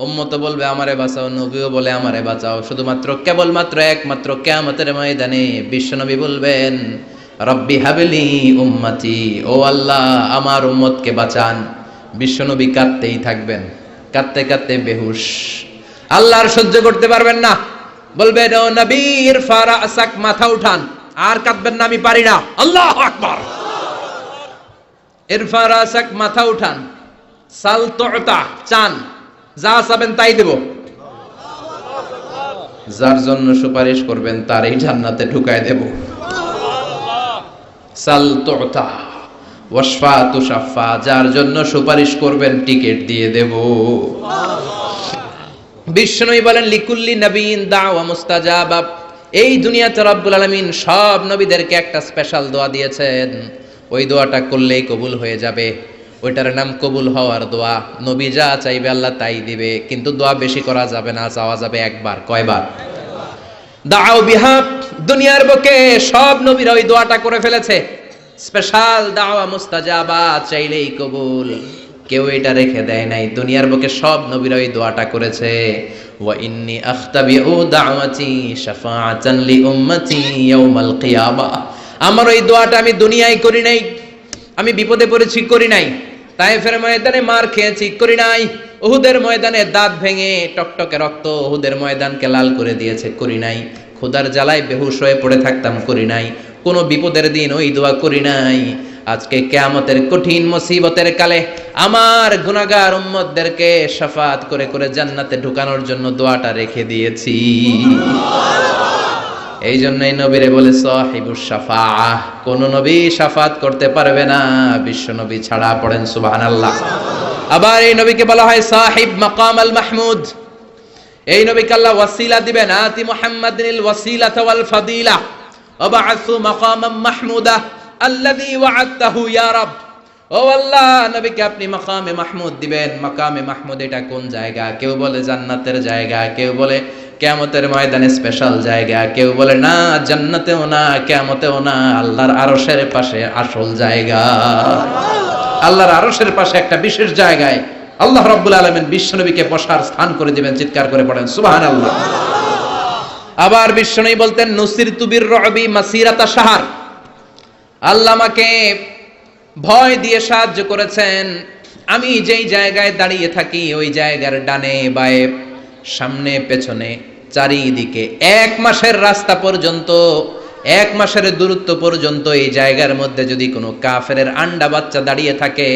উম্মত বলবে আমারে বাঁচাও, নবীও বলে আমারে বাঁচাও। শুধুমাত্র কেবলমাত্র একমাত্র কিয়ামতের ময়দানে বিশ্বনবী বলবেন রব্বি হাবলি উম্মতি, ও আল্লাহ আমার উম্মতকে বাঁচান। বিশ্বনবী কাঁদতেই থাকবেন, কাঁদতে কাঁদতে বেহুশ, আল্লাহ আর সহ্য করতে পারবেন না। বলবেন ও নবী ইরফা রাসাক, মাথা উঠান। আর কাঁদবেন না, আমি পারি না। আল্লাহু আকবার। ইরফা রাসাক, মাথা উঠান। সাল তুতা, চান, যা চাবেন তাই দেব। যার জন্য সুপারিশ করবেন তারই জান্নাতে ঢুকায় দেব। সাল তুতা ওয়াশফা তুশাফা, যার জন্য সুপারিশ করবেন টিকেট দিয়ে দেব। বিশ্বনবী বলেন লিকুল্লি নবীন দাওয়া মুস্তাজাবা। এই দুনিয়াতে রব্বুল আলামিন সব নবীদেরকে একটা স্পেশাল দোয়া দিয়েছেন, ওই দোয়াটা করলেই কবুল হয়ে যাবে। ওইটার নাম কবুল হওয়ার দোয়া। নবী যা চাইবে আল্লাহ তাই দিবে, কিন্তু দোয়া বেশি করা যাবে না, চাওয়া যাবে একবার। কয়বার? দাও বিহা। দুনিয়ার বুকে সব নবীরা ওই দোয়াটা করে ফেলেছে, স্পেশাল দাওয়া মুস্তাজাবা, চাইলেই কবুল। কেউ এটা রেখে দেয় নাই, দুনিয়ার বুকে সব নবীরা ওই দোয়াটা করেছে। ওয়া ইন্নী আখতাবিউ দাওয়াতি শাফাআতান লি উম্মতি ইয়াউমাল কিয়ামা। আমার ওই দোয়াটা আমি দুনিয়ায় করি নাই, আমি বিপদে পড়েছি করি নাই, তায়েফের ময়দানে মার খেয়েছি করি নাই, উহুদের ময়দানে দাঁত ভেঙে টকটকে রক্ত উহুদের ময়দানকে লাল করে দিয়েছে করি নাই, ক্ষুধার জ্বালায় বেহুশ হয়ে পড়ে থাকতাম করি নাই, কোনো বিপদের দিন ওই দোয়া করি নাই। আজকে কিয়ামতের কঠিন মুসিবতের কালে আমার গুনাহগার উম্মতদেরকে শাফাআত করে করে জান্নাতে ঢুকানোর জন্য দোয়াটা রেখে দিয়েছি। এই জন্যই নবীরে বলে সাহিবুস শাফাআহ, কোন নবী শাফাত করতে পারবে না বিশ্ব নবী ছাড়া। পড়েন সুবহানাল্লাহ। আবার এই নবীকে বলা হয় সাহিব মাকাম আল মাহমুদ। এই নবীকে আল্লাহ ওয়াসিলা দিবেন, আতি মুহাম্মাদিনিল ওয়াসিলাতা ওয়াল ফাদিলা ওয়াবআসু মাকামাম মাহমুদা আল্লাযী ওয়া'আদতাহু ইয়া রাব। ও আল্লাহ, নবীকে আপনি মাকামে মাহমুদ দিবেন। মাকামে মাহমুদ এটা কোন জায়গা? কেউ বলে জান্নাতের জায়গা, কেউ বলে কিয়ামতের ময়দানে স্পেশাল জায়গা, কেউ বলে না জান্নাতেও না কিয়ামতেও না, আল্লাহর আরশের পাশে আসল জায়গা। আল্লাহর আরশের পাশে একটা বিশেষ জায়গায় আল্লাহ রাব্বুল আলামিন বিশ্বনবীকে বসার স্থান করে দিবেন। চিৎকার করে পড়েন সুবহানাল্লাহ। আবার বিশ্বনবী বলতেন নুসিরতু বির-রু'বি মাসিরাতা শাহর, আল্লাহ আমাকে ভয় দিয়ে সাহায্য করেছেন। আমি যেই জায়গায় দাঁড়িয়ে থাকি ওই জায়গার ডানে বায়ে সামনে পেছনে চারিদিকে 1 মাসের রাস্তা পর্যন্ত, 1 মাসের দূরত্ব পর্যন্ত এই জায়গার মধ্যে যদি কোনো কাফেরের আন্ডা বাচ্চা দাঁড়িয়ে থাকে,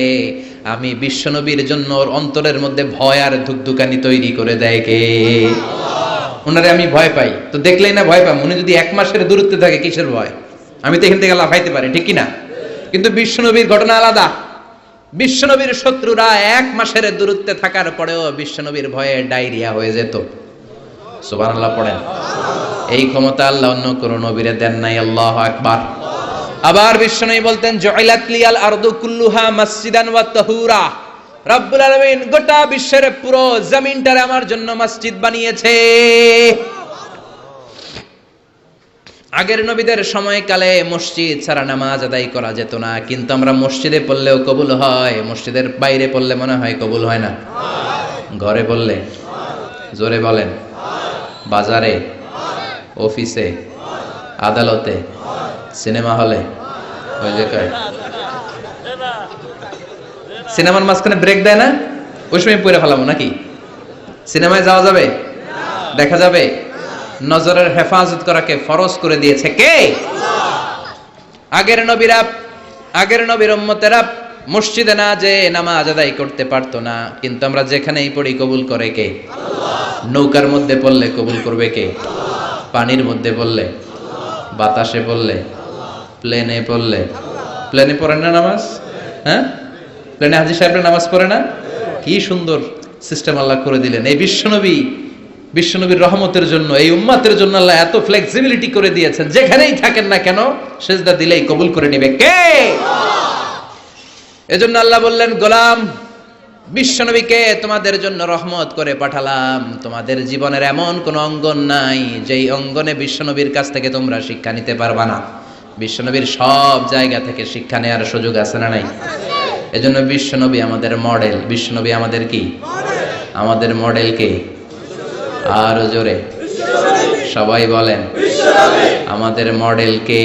আমি বিশ্বনবীর জন্য ওর অন্তরের মধ্যে ভয় আর ধুকধুকানি তৈরি করে দেয় কে? ওনারে আমি ভয় পাই, তো দেখলেই না ভয় পাই। উনি যদি 1 মাসের দূরত্বে থাকে কিসের ভয়? আমি তো এখান থেকে লাফাইতে পারি, ঠিক কিনা? কিন্তু বিশ্বনবীর ঘটনা আলাদা। বিশ্বনবীর শত্রুরা 1 মাসের দূরত্বে থাকার পরেও বিশ্বনবীর ভয়ে ডায়রিয়া হয়ে যেত। সুবহানাল্লাহ পড়েন। এই ক্ষমতা আল্লাহ অন্য কোন নবীরে দেন নাই। আল্লাহু আকবার। আবার বিশ্বনবী বলতেন জুইলাত লিয়াল আরদু কুল্লুহা মসজিদান ওয়া তাহুরা, রব্বুল আলামিন গোটা বিশ্বের পুরো জমিনটারে আমার জন্য মসজিদ বানিয়েছে। আগের নবীদের সময়কালে মসজিদ ছাড়া নামাজ আদায় করা যেত না, কিন্তু আমরা মসজিদে পড়লেও কবুল হয়, মসজিদের বাইরে পড়লে মনে হয় কবুল হয় না? ঘরে পড়লে জোরে বলেন, বাজারে, অফিসে, আদালতে, সিনেমা হলে, ওই যে সিনেমার মাঝখানে ব্রেক দেয় না, ওই সময় পড়ে ফেলাবো নাকি? সিনেমায় যাওয়া যাবে? দেখা যাবে? নজরের হেফাজত করাকে ফরজ করে দিয়েছে কে? আগের নবীরা, আগের নবীর উম্মতেরা মসজিদে না যে নামাজ আদায় করতে পারতো না, কিন্তু আমরা যেখানেই পড়ি কবুল করে কে? নৌকার মধ্যে পড়লে কবুল করবে কে? পানির মধ্যে পড়লে, বাতাসে পড়লে, প্লেনে পড়লে। প্লেনে পড়েন না নামাজ? হ্যাঁ, প্লেনে হাজী সাহেবরা নামাজ পড়ে না? কি সুন্দর সিস্টেম আল্লাহ করে দিলেন। এই বিশ্বনবীর রহমতের জন্য, এই উম্মাতের জন্য আল্লাহ এত ফ্লেক্সিবিলিটি করে দিয়েছেন, যেখানেই থাকেন না কেন সেজদা দিলেই কবুল করে নেবে কে? এজন্য আল্লাহ বললেন, গোলাম বিশ্বনবীকে তোমাদের জন্য রহমত করে পাঠালাম। তোমাদের জীবনের এমন কোন অঙ্গন নাই যেই অঙ্গনে বিশ্বনবীর কাছ থেকে তোমরা শিক্ষা নিতে পারবা না। বিশ্বনবীর সব জায়গা থেকে শিক্ষা নেওয়ার সুযোগ আছে না নাই? এজন্য বিশ্বনবী আমাদের মডেল। বিশ্বনবী আমাদের কি? আমাদের মডেল কে? আরো জোরে সবাই বলেন, আমাদের মডেল কে?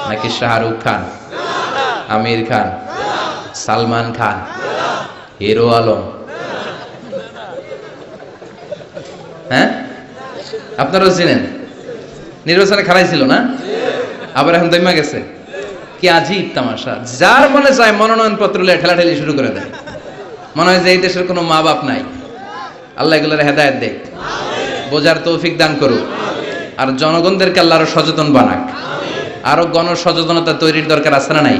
নাকি শাহরুখ খান, আমির খান, সালমান খান, হিরো আলম? হ্যাঁ, আপনারাও চিনেন। নির্বাচনে খারাইছিল না, আবার এখন দইমা গেছে। কি আজীব তামাশা! যার মনে চায় মনোনয়ন পত্র নিয়ে ঠেলাঠেলি শুরু করে দেয়। মনে হয় যে এই দেশের কোনো মা বাপ নাই। আল্লাহ এগুলোর হেদায়েত দেয়, বোঝার তৌফিক দান করুক, আর জনগণদেরকে আল্লাহ আরো সচেতন বানাক। আরো গণ সচেতনতা তৈরির দরকার আছে না নাই?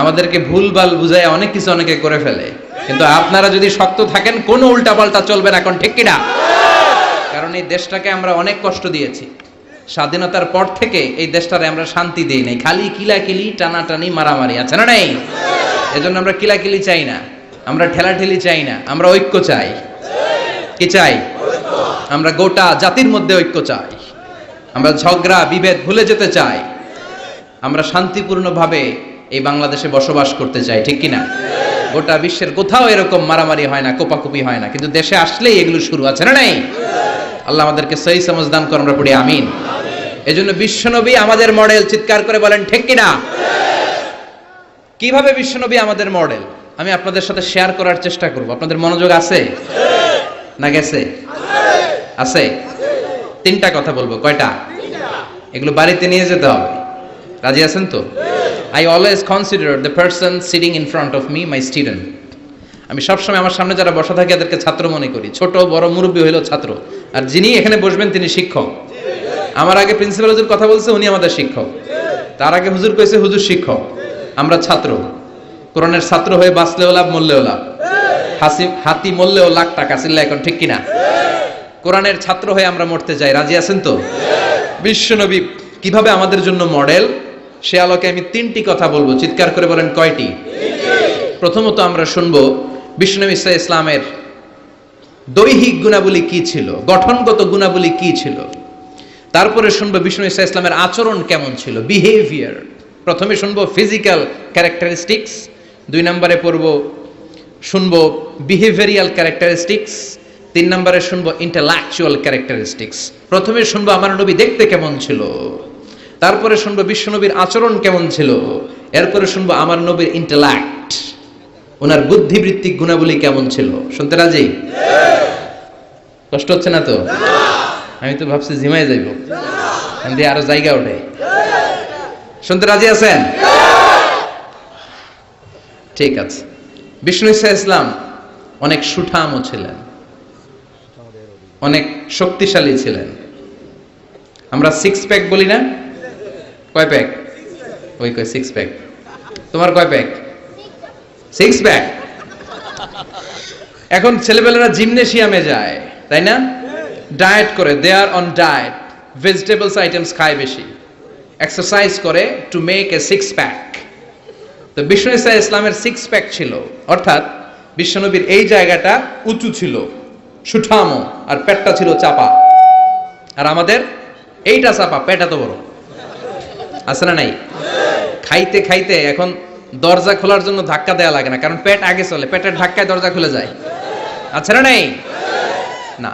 আমাদেরকে ভুলভাল বুঝায় অনেক কিছু অনেকে করে ফেলে, কিন্তু আপনারা যদি শক্ত থাকেন কোনো উল্টাপাল্টা চলবে না। এখন ঠিক কিনা? কারণ এই দেশটাকে আমরা অনেক কষ্ট দিয়েছি। স্বাধীনতার পর থেকে এই দেশটারে আমরা শান্তি দেই নাই, খালি কিলাকিলি, টানাটানি, মারামারি, আছে না নাই? এজন্য আমরা কিলাকিলি চাই না, আমরা ঠেলাঠেলি চাই না, আমরা ঐক্য চাই। কি চাই? আমরা গোটা জাতির মধ্যে ঐক্য চাই। আমরা ঝগড়া বিভেদ ভুলে যেতে চাই। আমরা শান্তিপূর্ণভাবে এই বাংলাদেশে বসবাস করতে চাই, ঠিক কিনা? গোটা বিশ্বের কোথাও এরকম মারামারি হয় না, কোপাকুপি হয় না, কিন্তু দেশে আসলেই এগুলো শুরু, আছে না নাই? আল্লাহ আমাদেরকে সহি সমঝ দান করে, আমরা পড়ি আমিন। এজন্য বিশ্বনবী আমাদের মডেল। চিৎকার করে বলেন ঠিক কিনা? কিভাবে বিশ্বনবী আমাদের মডেল আমি আপনাদের সাথে শেয়ার করার চেষ্টা করব। আপনাদের মনোযোগ আছে না গেছে? আছে। তিনটা কথা বলবো। কয়টা? এগুলো বাড়িতে নিয়ে যেতে হবে। রাজি আছেন তো? I always consider the person sitting in front of me my student. আমি সবসময় আমার সামনে যারা বসা থাকে এদেরকে ছাত্র মনে করি। ছোট বড় মুরব্বী হইলেও ছাত্র, আর যিনি এখানে বসবেন তিনি শিক্ষক। আমার আগে প্রিন্সিপাল হুজুর কথা বলছে, উনি আমাদের শিক্ষক। তার আগে হুজুর কইছে, হুজুর শিক্ষক। আমরা ছাত্র। কোরআনের ছাত্র হয়ে বাঁচলেও লাভ, মরলেও লাভ। হাতি মরলেও লাখ টাকা, চিল্লা এখন ঠিক কিনা? কোরআনের ছাত্র হয়ে আমরা মরতে চাই। রাজি আছেন তো? বিশ্বনবী কিভাবে আমাদের জন্য মডেল, সে আলোকে আমি তিনটি কথা বলবো। চিৎকার করে বলেন কয়টি? প্রথমত আমরা শুনবো বিশ্বনবী ইসলামের দৈহিক গুণাবলী কি ছিল, গঠনগত গুণাবলী কি ছিল। তারপরে শুনবো বিশ্বনবী ইসলামের আচরণ কেমন ছিল, বিহেভিয়ার। প্রথমে শুনবো ফিজিক্যাল ক্যারেক্টারিস্টিক্স, 2 নম্বরে শুনবো বিহেভিয়ারিয়াল ক্যারেক্টারিস্টিক্স, 3 নম্বরে শুনবো ইন্টেলেকচুয়াল ক্যারেক্টারিস্টিক্স। প্রথমে শুনবো আমার নবী দেখতে কেমন ছিল, তারপরে শুনবো বিশ্বনবীর আচরণ কেমন ছিল, এরপরে শুনবো আমার নবীর ইন্টেলেক্ট, ওনার বুদ্ধিবৃত্তিক গুণাবলী কেমন ছিল। শুনতে রাজি? কষ্ট হচ্ছে না তো? আমি তো ভাবছি জিমাই যাইব, আরো জায়গা ওঠে। শুনতে রাজি আছেন? ঠিক আছে। বিষ্ণু ইসলাম অনেক সুঠামও ছিলেন, অনেক শক্তিশালী ছিলেন। আমরা 6 প্যাক বলি না? কয় প্যাক? ওই কয় 6 প্যাক। তোমার কয় প্যাক? 6 প্যাক। এখন ছেলেবেলারা জিমনেশিয়ামে যায়, তাই না? ডায়েট করে, দে আর অন ডায়েট, ভেজিটেবলস আইটেমস খায় বেশি, এক্সারসাইজ করে টু মেক এ 6 প্যাক। তো বিষ্ণু ইসলামের 6 প্যাক ছিল, অর্থাৎ বিশ্বনবীর এই জায়গাটা উঁচু ছিল, সুঠামো, আর পেটটা ছিল চাপা। আর আমাদের এইটা চাপা, পেট এত বড়, আছে না নাই? খাইতে খাইতে এখন দরজা খোলার জন্য ধাক্কা দেওয়া লাগে না, কারণ পেট আগে চলে, পেটের ধাক্কায় দরজা খুলে যায়, আছে না নাই? না,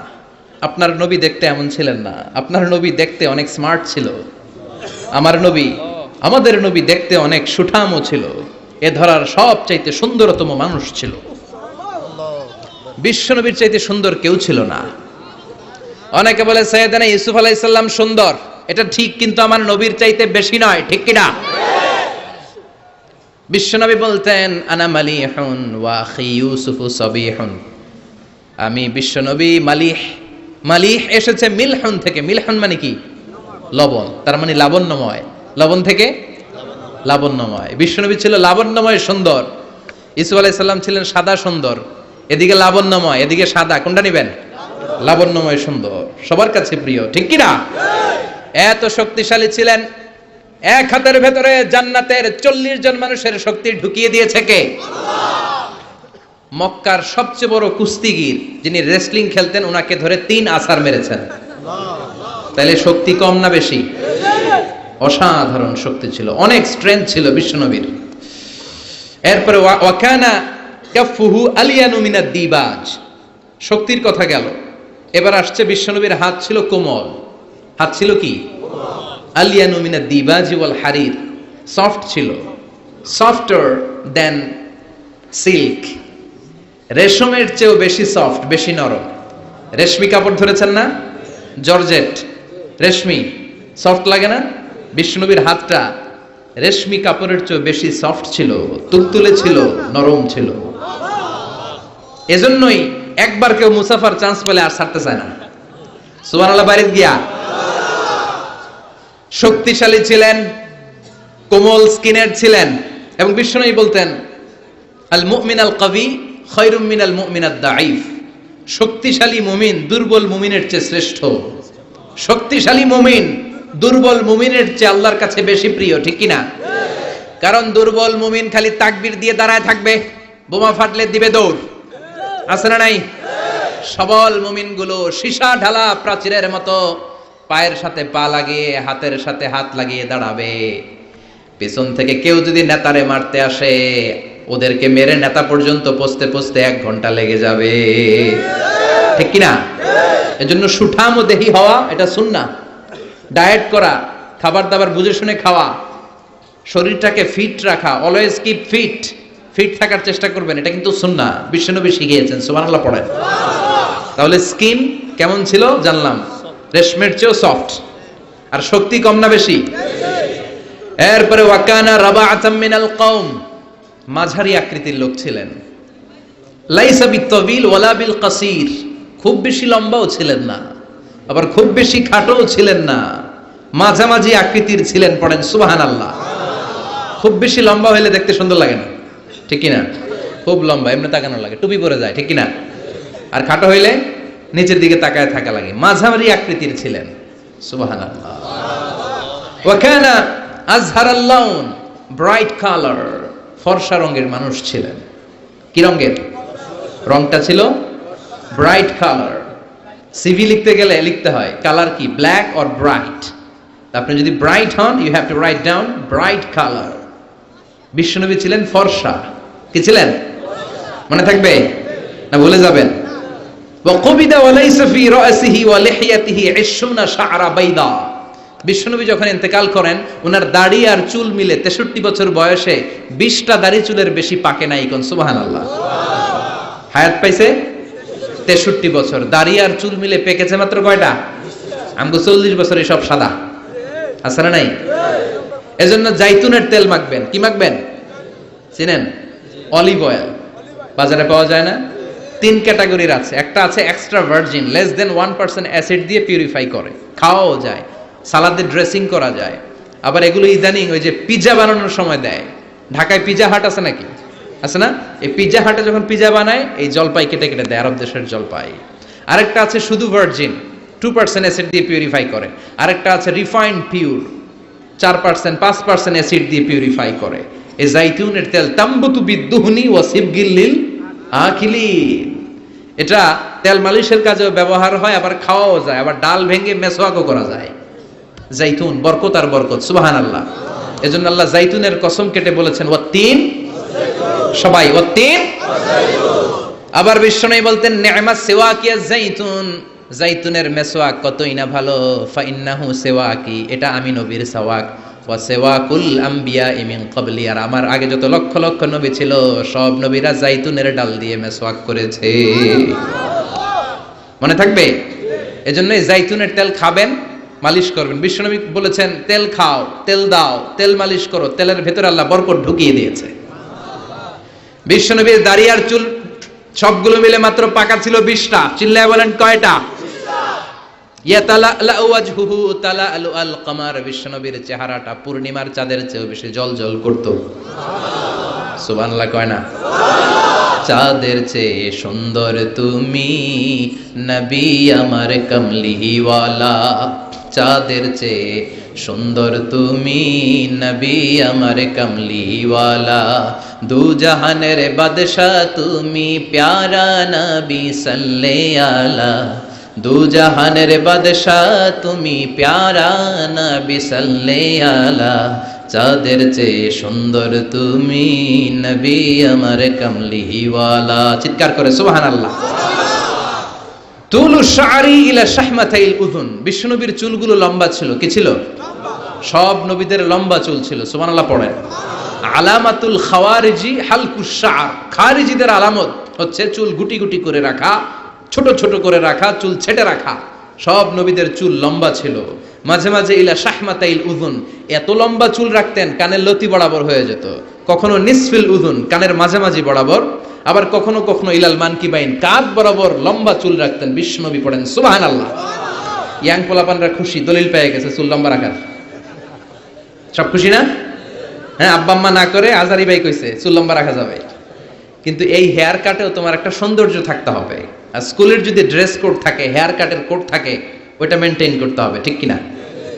আপনার নবী দেখতে এমন ছিলেন না। আপনার নবী দেখতে অনেক স্মার্ট ছিল। আমাদের নবী দেখতে অনেক সুঠামও ছিল। এ ধরার সবচাইতে সুন্দরতম মানুষ ছিল। বিশ্বনবীর চাইতে সুন্দর কেউ ছিল না। অনেকে বলে সৈয়দনা ইউসুফ আলাইহিস সালাম সুন্দর, এটা ঠিক, কিন্তু আমার নবীর চাইতে বেশি নয়, ঠিক কি না? বিশ্বনবী বলতেন আনা মালিহুন ওয়া আখি ইউসুফু সাবিহুন, আমি বিশ্বনবী মালিহ। মালিহ এসেছে মিলহুন থেকে। মিলহুন মানে কি? লবণ, তার মানে লাবণ্যময়। লবণ থেকে লাবণ্যময়। বিশ্বনবী ছিল লাবণ্যময় সুন্দর, ইউসুফ আলাইহিস সালাম ছিলেন সাদা সুন্দর। এদিকে লাবণ্যময়, এদিকে সাদা, কোনটা নেবেন? লাবণ্যময় সুন্দর, সবার কাছে প্রিয়, ঠিক কি না? এত শক্তিশালী ছিলেন, এক হাতের ভেতরে জান্নাতের 40 জন মানুষের শক্তি ঢুকিয়ে দিয়েছে কে? মক্কার সবচেয়ে বড় কুস্তিগির যিনি রেসলিং খেলতেন, ওনাকে ধরে 3 আছাড় মেরেছেন। তাহলে শক্তি কম না বেশি? অসাধারণ শক্তি ছিল, অনেক স্ট্রেংথ ছিল বিশ্বনবীর। এরপরে ওয়াকানা কাফুহু আলিয়ানু মিনাদ দিবাজ, শক্তির কথা গেল। এবার আসছে বিশ্বনবীর হাত ছিল কোমল। হাত ছিল কি? আলিয়ানু মিনাদ দিবাজ ওয়াল হারির, সফট ছিল, সফটার দেন সিল্ক। রেশমের চেয়েও বেশি সফট, বেশি নরম। রেশমি কাপড় ধরেছেন না? জর্জেট, রেশমি, সফট লাগে না? বিশ্বনবীর হাতটা রেশমি কাপড়ের চেয়ে বেশি সফট ছিল, তুলতুলে ছিল, নরম ছিল। এজন্যই একবার কেউ মুসাফার চান্স পেলে আর ছাড়তে চায় না। সুবহানাল্লাহ, বাড়িতে গিয়া। শক্তিশালী ছিলেন, কোমল স্কিনের ছিলেন, এবং বিশ্বনবী বলতেন আল মুমিন আল কবি খায়রুম মিনাল মুমিন আদ দাঈফ, শক্তিশালী মুমিন দুর্বল মুমিনের চেয়ে শ্রেষ্ঠ। শক্তিশালী মুমিন দুর্বল মুমিনের চেয়ে আল্লাহর কাছে বেশি প্রিয়, ঠিক কি না? কারণ দুর্বল মুমিন খালি তাকবীর দিয়ে দাঁড়ায় থাকবে, বোমা ফাটলে দিবে দৌড়, আছে না নাই? সবল মুমিনগুলো সীসা ঢালা প্রাচীরের মতো পায়ের সাথে পা লাগিয়ে, হাতের সাথে হাত লাগিয়ে দাঁড়াবে। পেছন থেকে কেউ যদি নেতারে মারতে আসে, ওদেরকে মেরে নেতা পর্যন্ত পৌঁছতে পৌঁছতে 1 ঘন্টা লেগে যাবে, ঠিক কি না? এজন্য সুঠাম ও দেহি হওয়া এটা সুন্নাহ। ডায়েট করা, খাবার দাবার বুঝে শুনে খাওয়া, শরীরটাকে ফিট রাখা, অলওয়েজ কিপ ফিট, ফিট থাকার চেষ্টা করবেন, এটা কিন্তু সুন্নাহ, বিশ্বনবী শিখিয়েছেন। সুবহানাল্লাহ পড়েন। তাহলে স্কিন কেমন ছিল জানলাম, রেশমের চেয়েও সফট। আর শক্তি কম না বেশি? এরপরে ওয়াকানা রাবাআতাম মিনাল কওম, মাঝারি আকৃতির লোক ছিলেন। লাইসা বিত্তাবিল ওয়ালা বিল কাসির, খুব বেশি লম্বাও ছিলেন না, আবার খুব বেশি খাটোও ছিলেন না, মাঝামাঝি আকৃতির ছিলেন। পড়েন সুবহানাল্লাহ। খুব বেশি লম্বা হলে দেখতে সুন্দর লাগে না, ঠিক কি না? খুব লম্বা এমনি তাকানো লাগে, টুপি পরে যায়, ঠিক কি না? আর খাটো হইলে নিচের দিকে তাকায় থাকা লাগে। মাঝামাঝি আকৃতির ছিলেন। সুবহানাল্লাহ। ওয়া কানা আযহারাল লাউন, ব্রাইট কালার, ফর্সা রঙের মানুষ ছিলেন। কি রঙের? রংটা ছিল ব্রাইট কালার। সিভি লিখতে গেলে লিখতে হয় কালার কি, ব্ল্যাক অর ব্রাইট। আপনি যদি ব্রাইট হন, you have to write down bright colour. বিশ্বনবী ছিলেন ফর্সা। কি ছিলেন? মনে থাকবে না ভুলে যাবেন? ওয়াকবিদা ওয়ালাইসা ফি রাসিহি ওয়া লিহিয়াতিহি 20 শা'রা বাইদা। বিশ্বনবী যখন ইন্তেকাল করেন, ওনার দাড়ি আর চুল মিলে 63 বছর বয়সে 20টা দাড়ি চুলের বেশি পাকে নাই। কোন সুবহানাল্লাহ। হায়াত পাইছে 63 বছর, দাড়ি আর চুল মিলে পেকেছে মাত্র কয়টা? আমগো 40 বছরে সব সাদা, আছে না নাই? এজন্য জাইতুনের তেল মাখবেন। কি মাখবেন? চিনেন? Olive oil. বাজারে পাওয়া যায় না? 3 ক্যাটাগরির আছে। একটা আছে extra virgin, less than 1% acid দিয়ে পিউরিফাই করে, খাওয়াও যায়, সালাদে ড্রেসিং করা যায়। আবার এগুলো ইদানিং ওই যে পিৎজা বানানোর সময় দেয়। ঢাকায় পিৎজা হাট আছে নাকি? আছে না? এই পিৎজা হাটে যখন পিৎজা বানায়, এই জলপাই কেটে কেটে দেয়, আরব দেশের জলপাই। আরেকটা আছে শুধু ভার্জিন, 2% অ্যাসিড দিয়ে পিউরিফাই করে। আরেকটা আছে রিফাইন্ড পিওর, 4% 5% অ্যাসিড দিয়ে পিউরিফাই করে। এই জাইতুনের তেল তাম্বুতু বিদ্দুহনি ওয়া সিবগিল লিল আকিলিন, এটা তেল মালিশের কাজেও ব্যবহার হয়, আবার খাওয়াও যায়, আবার ডাল ভেঙে মেসওয়াকও করা যায়। জাইতুন বরকত আর বরকত, সুবহানাল্লাহ। এজন্য আল্লাহ জাইতুনের কসম কেটে বলেছেন ওয়াত্তিন, সবাই ওয়াত্তিন। আবার বিশ্বনবী বলতেন নি'মাস সিওয়াকিয়াজ জাইতুন, জাইতুনের মেসওয়াক কতই না ভালো। ফাইন্নাহু সিওয়াকি, এটা আমি নবীর সাওয়াক। ওয়া সিওয়াকুল আমবিয়া মিন ক্বাবলি, আর আমার আগে যত লক্ষ লক্ষ নবী ছিল, সব নবীরা জাইতুনের ডাল দিয়ে মেসওয়াক করেছে। মনে থাকবে? এজন্য এই জাইতুনের তেল খাবেন, মালিশ করবেন। বিশ্বনবী বলেছেন তেল খাও, তেল দাও, তেল মালিশ করো, তেলের ভেতরে আল্লাহ বরকত ঢুকিয়ে দিয়েছে। বিশ্বনবীর দাড়ি আর চুল সবগুলো মিলে মাত্র পাকা ছিল 20টা। চিল্লায় বলেন কয়টা? ইয়াতালাআলু ওয়াজহুহু তালাআলু আল কমার। বিশ্বনবীর চেহারাটা পূর্ণিমার চাঁদের চেয়েও বেশি জ্বলজ্বল করত। সুবহানাল্লাহ কয় না? চাঁদের চেয়ে সুন্দর তুমি নবী আমার কমলিওয়ালা, চাঁদের চেয়ে সুন্দর তুমি নবী আমার কমলিওয়ালা, দু জাহানের বাদশাহ তুমি প্যারা নবী সাল্লাল্লাহু আলা, দু জাহানের বাদশাহ তুমি প্যারা নবী সাল্লাল্লাহু আলা, চাঁদের চেয়ে সুন্দর তুমি নবী আমার কমলিওয়ালা। চিৎকার করে সুবহানাল্লাহ। তুলু শারি ইলা শাহমাতাইল উযুন। বিশ্বনবীর চুলগুলো লম্বা ছিল। কি ছিল? সব নবীদের লম্বা চুল ছিল। সুবহানাল্লাহ পড়েন। আলামাতুল খাওয়ারিজি হালকুশ শা'r। খারিজিদের আলামত হচ্ছে চুল গুটি গুটি করে রাখা, ছোট ছোট করে রাখা, চুল ছেটে রাখা। সব নবীদের চুল লম্বা ছিল। মাঝে মাঝে ইলা শাহমাতাইল উযুন, এত লম্বা চুল রাখতেন কানের লতি বরাবর হয়ে যেত। কখনো নিসফিল উযুন, কানের মাঝামাঝি বরাবর, আবার কখনো কখনো ইলাল মানকিবাইন, কাঁধ বরাবর লম্বা চুল রাখতেন বিশ্বনবী। পড়েন সুবহানাল্লাহ। ইয়াং পোলাপানরা খুশি, দলিল পেয়ে গেছে চুল লম্বা রাখার। সব খুশি না? হ্যাঁ, আব্বা আম্মা না করে আজারি ভাই কইছে চুল লম্বা রাখা যাবে। কিন্তু এই হেয়ার কাটেও তোমার একটা সৌন্দর্য থাকতে হবে। আর স্কুলের যদি ড্রেস কোড থাকে, হেয়ার কাটের কোড থাকে, ওইটা মেনটেন করতে হবে, ঠিক কিনা?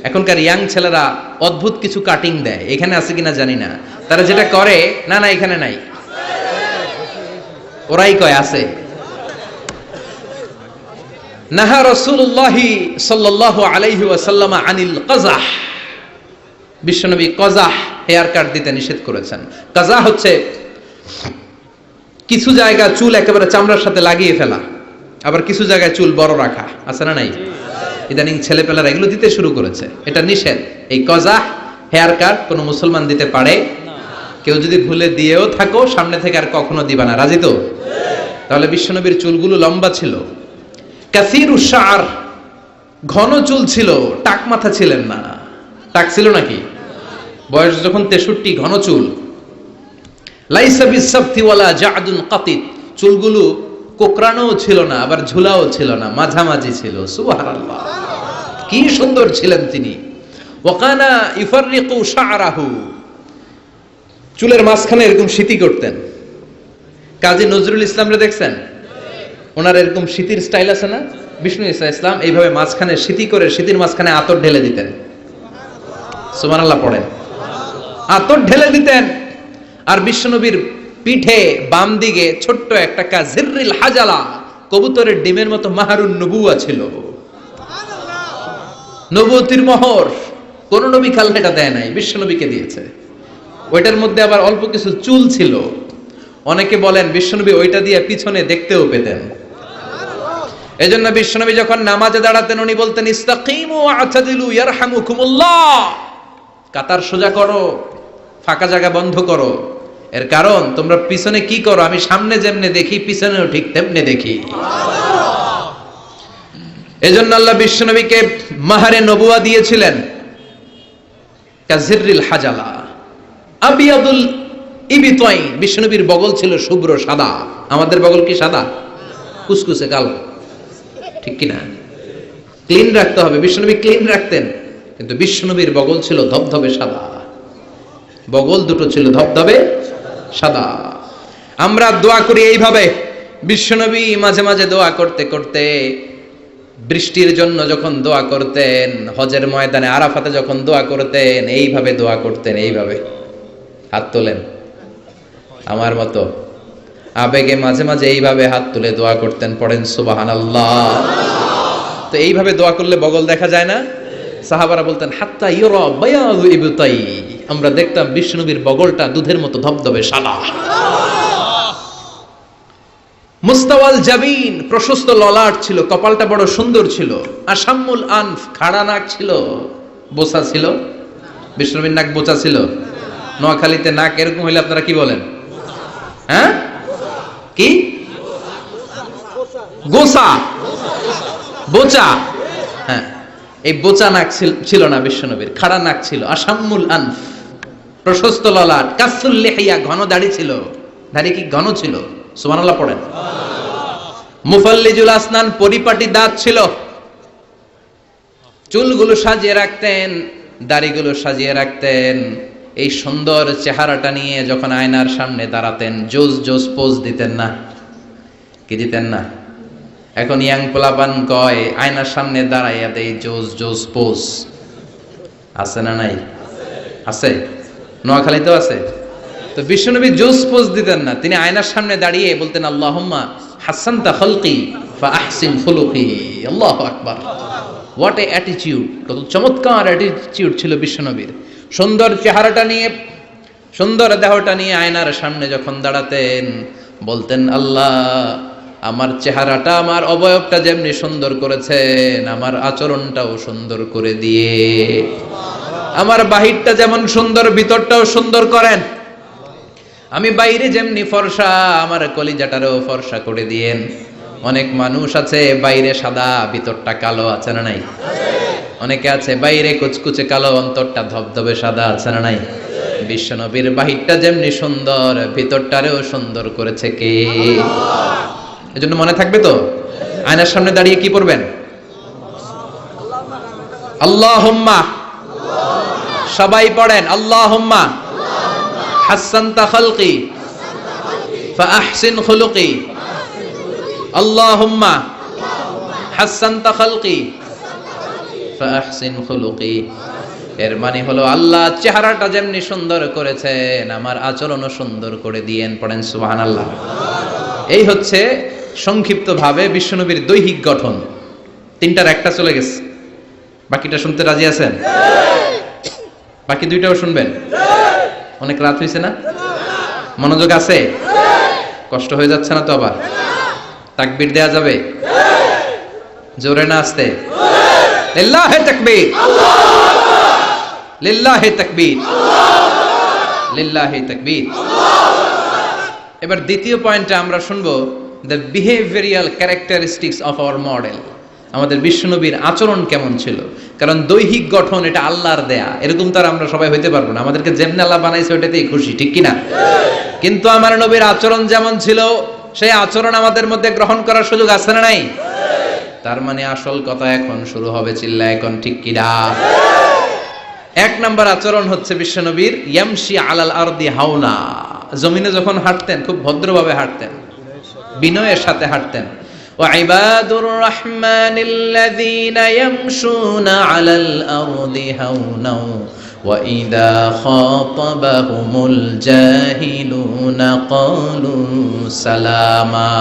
এখনকার ইয়াং ছেলেরা অদ্ভুত কিছু কাটিং দেয়, এখানে আছে কিনা জানি না। তারা যেটা করে, না না এখানে নাই, ওরাই কয় আছে। নাহা রাসূলুল্লাহি সাল্লাল্লাহু আলাইহি ওয়াসাল্লাম আনিল কাযাহ। বিশ্বনবী কাযাহ হেয়ার কাট দিতে নিষেধ করেছেন। কাযাহ হচ্ছে কিছু জায়গা চুল একেবারে চামড়ার সাথে লাগিয়ে ফেলা, আবার কিছু জায়গায় চুল বড় রাখা, আছে না নাই? ইদানিং ছেলেপেলারা এগুলো দিতে শুরু করেছে, এটা নিষেধ। এই কাযাহ হেয়ার কাট কোনো মুসলমান দিতে পারে না। কেউ যদি ভুলে দিয়েও থাকো, সামনে থেকে আর কখনো দিবা না। রাজি তো? তাহলে বিশ্বনবীর চুলগুলো লম্বা ছিল। কাসীরুশ শা'r, ঘন চুল ছিল, টাক মাথা ছিলেন না। টাক ছিল নাকি? বয়স যখন 63, ঘন চুল। লাইসা বিসাবতি ওয়ালা জা'দুন কাতিত, চুলগুলো কোকড়ানোও ছিল না, আবার ঝুলাও ছিল না, মাঝামাঝি ছিল। সুবহানাল্লাহ, কি সুন্দর ছিলেন তিনি। ওয়াকানা ইফাররিকু শা'রাহু, চুলের মাঝখানে এরকম সিতি করতেন। কাজী নজরুল ইসলামরে দেখছেন? ওনার এরকম সিতির স্টাইল আছে না? বিষ্ণু ঈসা ইসলাম এইভাবে মাঝখানে সিতি করে সিতির মাঝখানে আতর ঢেলে দিতেন। সুবহানাল্লাহ পড়েন। আতর ঢেলে দিতেন। আর বিশ্বনবীর পিঠে বাম দিকে ছোট্ট একটা কাজিররিল হাজালা, কবুতরের ডিমের মতো মাহারুন নবুয়া ছিল। নবুয়তির মোহর কোন নবী খাল্লা এটা দেয় নাই, বিশ্বনবীকে দিয়েছে। ওইটার মধ্যে আবার অল্প কিছু চুল ছিল। অনেকে বলেন বিশ্বনবী ওইটা দিয়ে পিছনে দেখতেও পেতেন। এজন্য বিশ্বনবী যখন নামাজে দাঁড়াতেন উনি বলতেন ইস্তাকিমু ওয়া'তাদিলু ইয়ারহামুকুমুল্লাহ, কাতার সোজা করো, ফাঁকা জায়গা বন্ধ করো। এর কারণ তোমরা পিছনে কি করো, আমি সামনে যেমনে দেখি পিছনেও ঠিক তেমনে দেখি। এজন্য আল্লাহ বিশ্বনবীকে মাহারে নবুয়া দিয়েছিলেন। কাজিররিল হাজালা আবিয়াদুল ইবিতাইন, বিশ্বনবীর বগল ছিল শুভ্র সাদা। আমাদের বগল কি সাদা? কুসকুসে কালো, ঠিক কিনা? ক্লিন রাখতে হবে। বিশ্বনবী ক্লিন রাখতেন, কিন্তু বিশ্বনবীর বগল ছিল ধবধবে সাদা। বগল দুটো ছিল ধবধবে সাদা। আমরা দোয়া করি এইভাবে। বিশ্বনবী মাঝে মাঝে দোয়া করতে করতে, বৃষ্টির জন্য যখন দোয়া করতেন, হজের ময়দানে আরাফাতে যখন দোয়া করতেন, এইভাবে দোয়া করতেন। এইভাবে হাত তোলেন, আমার মতো আবেগে মাঝে মাঝে এইভাবে হাত তুলে দোয়া করতেন। পড়েন সুবহানাল্লাহ। তো এইভাবে দোয়া করলে বগল দেখা যায় না? সাহাবারা বলতেন হাত্তা ইউরা বায়াযু ইবতাই, আমরা দেখতাম বিশ্বনবীর বগলটা দুধের মতো ধবধবে সাদা। মুস্তাওয়াল জাবিন, প্রশস্ত ললাট ছিল, কপালটা বড় সুন্দর ছিল। আসাম্মুল আনফ, খাড়া নাক ছিল, বোচা ছিল। বিশ্বনবীর নাক বোচা ছিল। নোয়াখালীতে নাক এরকম হইলে আপনারা কি বলেন? হ্যাঁ, কি? গোসা, বোচা। হ্যাঁ, এই বোচা নাক ছিল না বিশ্বনবীর, খাড়া নাক ছিল, আসাম্মুল আনফ, প্রশস্ত ললাট, কাসুল লিহিয়া, ঘন দাড়ি ছিল। দাড়ি কি ঘন ছিল? সুবহানাল্লাহ পড়েন। মুফাল্লিজুল আসনান, পরিপাটি দাঁত ছিল। চুলগুলো সাজিয়ে রাখতেন, দাড়িগুলো সাজিয়ে রাখতেন। এই সুন্দর চেহারাটা নিয়ে যখন আয়নার সামনে দাঁড়াতেন, জোস জোস পোজ দিতেন না? কি দিতেন না? এখন ইয়াং পোলাপান কয় আয়নার সামনে দাঁড়াইয়া দেই জোস জোস পোজ। আছে না নাই? আছে, নোয়াখালীতেও আছে। তো বিশ্বনবী জোস পোজ দিতেন না, তিনি আয়নার সামনে দাঁড়িয়ে বলতেন আল্লাহুম্মা হাসানতা খালকি ফা আহসিন খুলুকি। আল্লাহু আকবার। What a attitude! কত চমৎকার অ্যাটিটিউড ছিল বিশ্বনবীর। সুন্দর চেহারাটা নিয়ে, সুন্দর দেহটা নিয়ে আয়নার সামনে যখন দাঁড়াতেন বলতেন আল্লাহ, আমার চেহারাটা, আমার অবয়বটা যেমনি সুন্দর করেছেন, আমার আচরণটাও সুন্দর করে দিয়ে, আমার বাহিরটা যেমন সুন্দর, ভিতরটাও সুন্দর করেন। আমি বাইরে যেমনি ফর্সা, আমার কলিজাটারও ফর্সা করে দিয়েন। অনেক মানুষ আছে বাইরে সাদা, ভিতরটা কালো, আছে না নাই? অনেকে আছে বাইরে কুচকুচে কালো, অন্তরটা ধবধবে সাদা, আছে না নাই? বিশ্বনবীর বাহিরটা যেমনি সুন্দর, ভিতরটারেও সুন্দর করেছে কে? এজন্য মনে থাকবে তো, আয়নার সামনে দাঁড়িয়ে কি পড়বেন? আল্লাহুম্মা, সবাই পড়েন আল্লাহুম্মা হাসানতা খালকি ফা আহসিন খুলুকি। আল্লাহুম্মা হাসানতা খালকি ফা আহসিন খুলুকি। এর মানে হলো আল্লাহ চেহারাটা যেমনি সুন্দর করেছেন, আমার আচরণও সুন্দর করে দিয়েন। পড়েন সুবহানাল্লাহ। এই হচ্ছে সংক্ষিপ্ত ভাবে বিশ্বনবীর দৈহিক গঠন। তিনটার একটা চলে গেছে, বাকিটা শুনতে রাজি আছেন? বাকি দুইটাও শুনবেন? অনেক রাত হয়েছে না? মনোযোগ আছে? কষ্ট হয়ে যাচ্ছে না তো? আবার তাকবীর দেয়া যাবে? জোরে না আসতে? লিল্লাহি তাকবীর, লিল্লাহি তাকবীর, লিল্লাহি তাকবীর। এবার দ্বিতীয় পয়েন্টে আমরা শুনবো the behavioural characteristics of our model. আমাদের বিশ্বনবীর আচরণ কেমন ছিল? কারণ দৈহিক গঠন এটা আল্লাহর দেয়া, এরকম তো আর আমরা সবাই হইতে পারবো না। আমাদেরকে যেমন আল্লাহ বানাইছে ওইটাতেই খুশি, ঠিক কিনা? কিন্তু আমার নবীর আচরণ যেমন ছিল, সেই আচরণ আমাদের মধ্যে গ্রহণ করার সুযোগ আছে না নাই? তার মানে আসল কথা এখন শুরু হবে, চিল্লা এখন ঠিক কিনা? এক নাম্বার আচরণ হচ্ছে বিশ্বনবীর ইয়ামশি আলাল আরদি হাওনা। জমিনে যখন হাঁটতেন খুব ভদ্রভাবে হাঁটতেন, বিনয়ের সাথে হাঁটতেন। ওয়াইবাদুর রাহমানিল্লাযীনা ইয়ামশুনা আলাল আরদি হাওনা ওয়া ইযা খাতাবাহুমুল জাহিলুনা ক্বালু সালামা।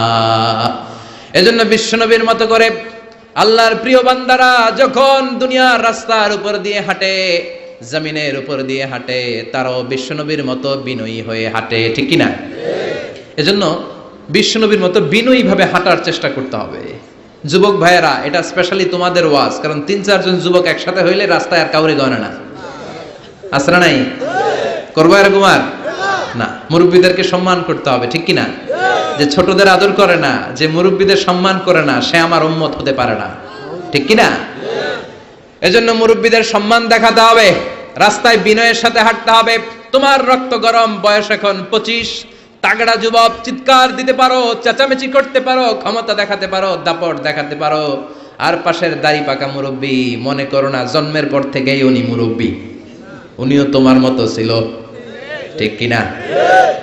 এজন্য বিশ্বনবীর মতো করে আল্লাহর প্রিয় বান্দারা যখন দুনিয়ার রাস্তার উপর দিয়ে হাঁটে, জমিনের উপর দিয়ে হাঁটে, তারাও বিশ্বনবীর মতো বিনয়ী হয়ে হাঁটে, ঠিক কিনা? এজন্য বিশ্বনবীর মতো বিনয়ী ভাবে হাঁটার চেষ্টা করতে হবে। যুবক ভাইয়েরা, এটা স্পেশালি তোমাদের ওয়াজ, কারণ 3-4 জন যুবক একসাথে হইলে রাস্তায় আর কাউরে গণে না। আসরা নাই? করবো এরকম আর না। মুরব্বীদেরকে সম্মান করতে হবে, ঠিক কিনা? যে ছোটদের আদর করে না, যে মুরব্বীদের সম্মান করে না, সে আমার উম্মত হতে পারে না, ঠিক কিনা? এজন্য মুরব্বীদের সম্মান দেখাতে হবে, রাস্তায় বিনয়ের সাথে হাঁটতে হবে। তোমার রক্ত গরম, বয়স এখন 25, তাগড়া যুবক, চিৎকার দিতে পারো, চেঁচামেচি করতে পারো, ক্ষমতা দেখাতে পারো, দাপট দেখাতে পারো। আর পাশের দাড়ি পাকা মুরব্বী, মনে করো না জন্মের পর থেকেই উনি মুরব্বী, উনিও তোমার মতো ছিল, ঠিক কিনা?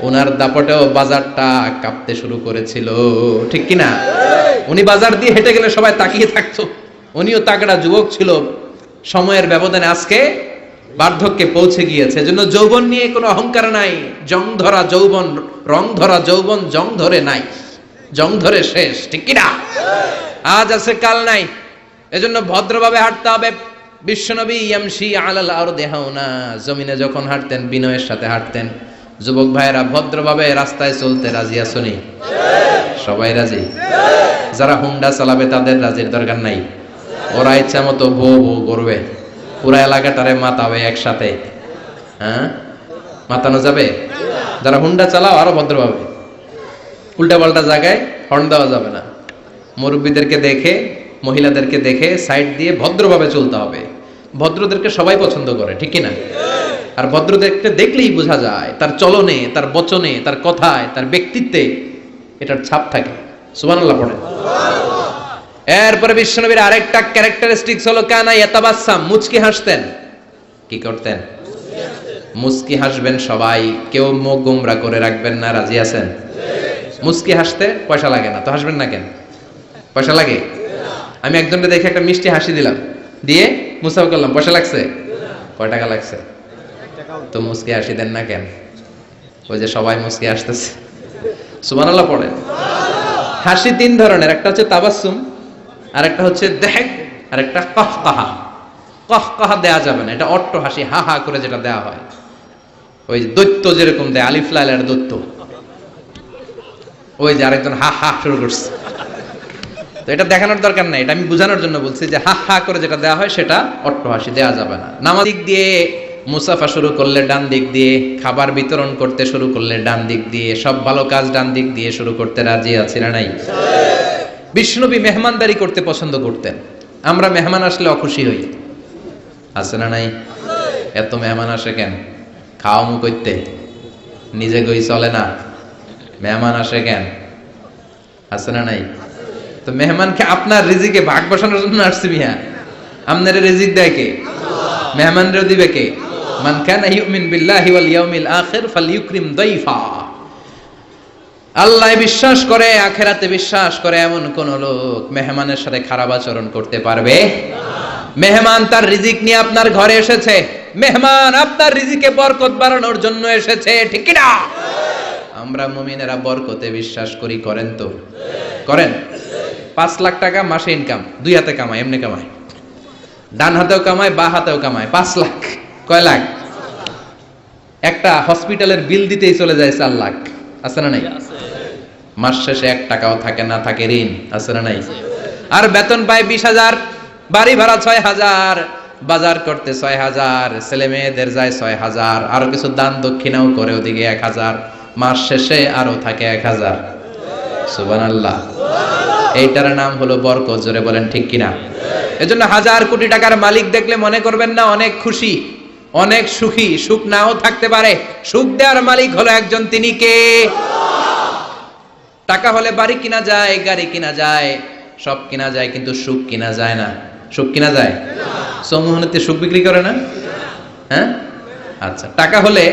উনার দাপটেও বাজারটা কাঁপতে শুরু করেছিল, ঠিক কিনা? উনি বাজার দিয়ে হেঁটে গেলে সবাই তাকিয়ে থাকতো। উনিও তাগড়া যুবক ছিল, সময়ের ব্যবধানে আজকে বার্ধক্যে পৌঁছে গিয়েছে। এজন্য যৌবন নিয়ে কোনো অহংকার নাই। জং ধরা যৌবন, রং ধরা যৌবন জং ধরে নাই, জং ধরে শেষ, ঠিক কিনা? আজ আছে কাল নাই। এজন্য ভদ্রভাবে হাঁটতে হবে। বিশ্বনবী ইয়ামশি আলাল আরদি হাওনা, জমিনে যখন হাঁটতেন বিনয়ের সাথে হাঁটতেন। যুবক ভাইয়েরা, ভদ্রভাবে রাস্তায় চলতে রাজি আছোনি? সবাই রাজি? যারা হুন্ডা চালাবে তাদের রাজির দরকার নাই, ওরা ইচ্ছা মতো ভো ভো করবে, পুরা এলাকাটারে মাতাবে একসাথে। হ্যাঁ, মাতানো যাবে? যারা হুন্ডা চালাও আরো ভদ্রভাবে, উল্টা পাল্টা জায়গায় হর্ন দেওয়া যাবে না। মুরব্বীদেরকে দেখে মহিলাদেরকে দেখে সাইড দিয়ে ভদ্রভাবে চলতে হবে। ভদ্রদেরকে সবাই পছন্দ করে, ঠিক কিনা? আর ভদ্রদেরকে দেখলেই বোঝা যায় তার চলনে, তার বচনে, তার কথায়, তার ব্যক্তিত্বে এটার ছাপ থাকে। সুবহানাল্লাহ পড়েন। এরপরে বিশ্বনবীর আরেকটা ক্যারেক্টারিস্টিক্স হলো কানা ইয়াতাবাসসাম, মুচকি হাসতেন। কি করতেন? মুচকি হাসবেন সবাই, কেউ মুখ গোমরা করে রাখবেন না। রাজি আছেন? মুচকি হাসতে পয়সা লাগে না, তো হাসবেন না কেন? পয়সা লাগে? আমি একজনকে দেখে একটা মিষ্টি হাসি দিলাম, দিয়ে মুসাফা করলাম, পয়সা লাগছে? কয় টাকা লাগছে? তো মুচকি হাসি দেন না কেন? ওই যে সবাই মুচকি হাসতেছে। সুবহানাল্লাহ পড়েন। হাসি তিন ধরনের, একটা হচ্ছে তাবাসসুম, আর একটা হচ্ছে দেখ, আর একটা কহকাহা। কহকাহা দেয়া যাবে না, এটা অট্ট হাসি, হা হা করে যেটা দেয়া হয়, ওই দৈত্য যেরকম দেয়, আলিফ লাইলার দৈত্য। ওই যে আরেকজন হা হা শুরু করছে, তো এটা দেখানোর দরকার নাই, এটা আমি বোঝানোর জন্য বলছি যে হা হা করে যেটা দেওয়া হয় সেটা অট্ট হাসি দেওয়া যাবে না। নামাজ দিক দিয়ে মুসাফা শুরু করলে ডান দিক দিয়ে, খাবার বিতরণ করতে শুরু করলে ডান দিক দিয়ে, সব ভালো কাজ ডান দিক দিয়ে শুরু করতে রাজি আছি না নাই? বিষ্ণুনবী মেহমানদারি করতে পছন্দ করতেন। আমরা মেহমান আসলে অখুশি হই, আছে না নাই? এত মেহমান আসে কেন? খাওয়া মু করতে, নিজে গই চলে না, মেহমান আসে কেন? আছে না নাই? তো মেহমানকে আপনার রিজিকে ভাগ বসানোর জন্য আসছে মিয়া। আপনার রিজিক দেয় কে? মেহমানরেও দিবে কে? মান কানা ইউমিন বিল্লাহি ওয়াল ইয়াউমিল আখির ফালইউকরিম দাইফা। আল্লাহ বিশ্বাস করে, আখিরাতে বিশ্বাস করে এমন কোন লোক মেহমানের সাথে খারাপ আচরণ করতে পারবে না। মেহমান তার রিজিক নিয়ে আপনার ঘরে এসেছে, মেহমান আপনার রিজিকে বরকত বাড়ানোর জন্য এসেছে, ঠিক কি না? আমরা মুমিনেরা বরকতে বিশ্বাস করি, করেন তো? করেন? 5 লাখ টাকা মাসে ইনকাম, দুই হাতে কামায়, এমনি কামায়, ডান হাতেও কামায়, বা হাতেও কামায়, 5 লাখ। কয় লাখ? একটা হসপিটালের বিল দিতেই চলে যায় 4 লাখ, আছে না নাই? মাস শেষে 1 টাকাও থাকে না, থাকে ঋণ, আছে না নাই? আর বেতন পায় 20,000, বাড়ি ভাড়া 6,000, বাজার করতে 6,000, ছেলে মেয়েদের যায় 6,000, আরো কিছু দান দক্ষিণাও করে ওদিকে 1,000, মাস শেষে আরো থাকে 1,000। সুবহানাল্লাহ। এইটার নাম হলো বরকত। জোরে বলেন ঠিক কিনা? এজন্য 1,000 কোটি টাকার মালিক দেখলে মনে করবেন না অনেক খুশি, অনেক সুখী। সুখ নাও থাকতে পারে, সুখ দেওয়ার মালিক হলো একজন, তিনি কে? টাকা হলে বাড়ি কিনা যায়, গাড়ি কিনা যায়, সব কিনা যায়, কিন্তু সুখ কিনা যায় না। সুখ কিনা যায়? সমুহনীতে সুখ বিক্রি করে না? হ্যাঁ, আচ্ছা। টাকা হলে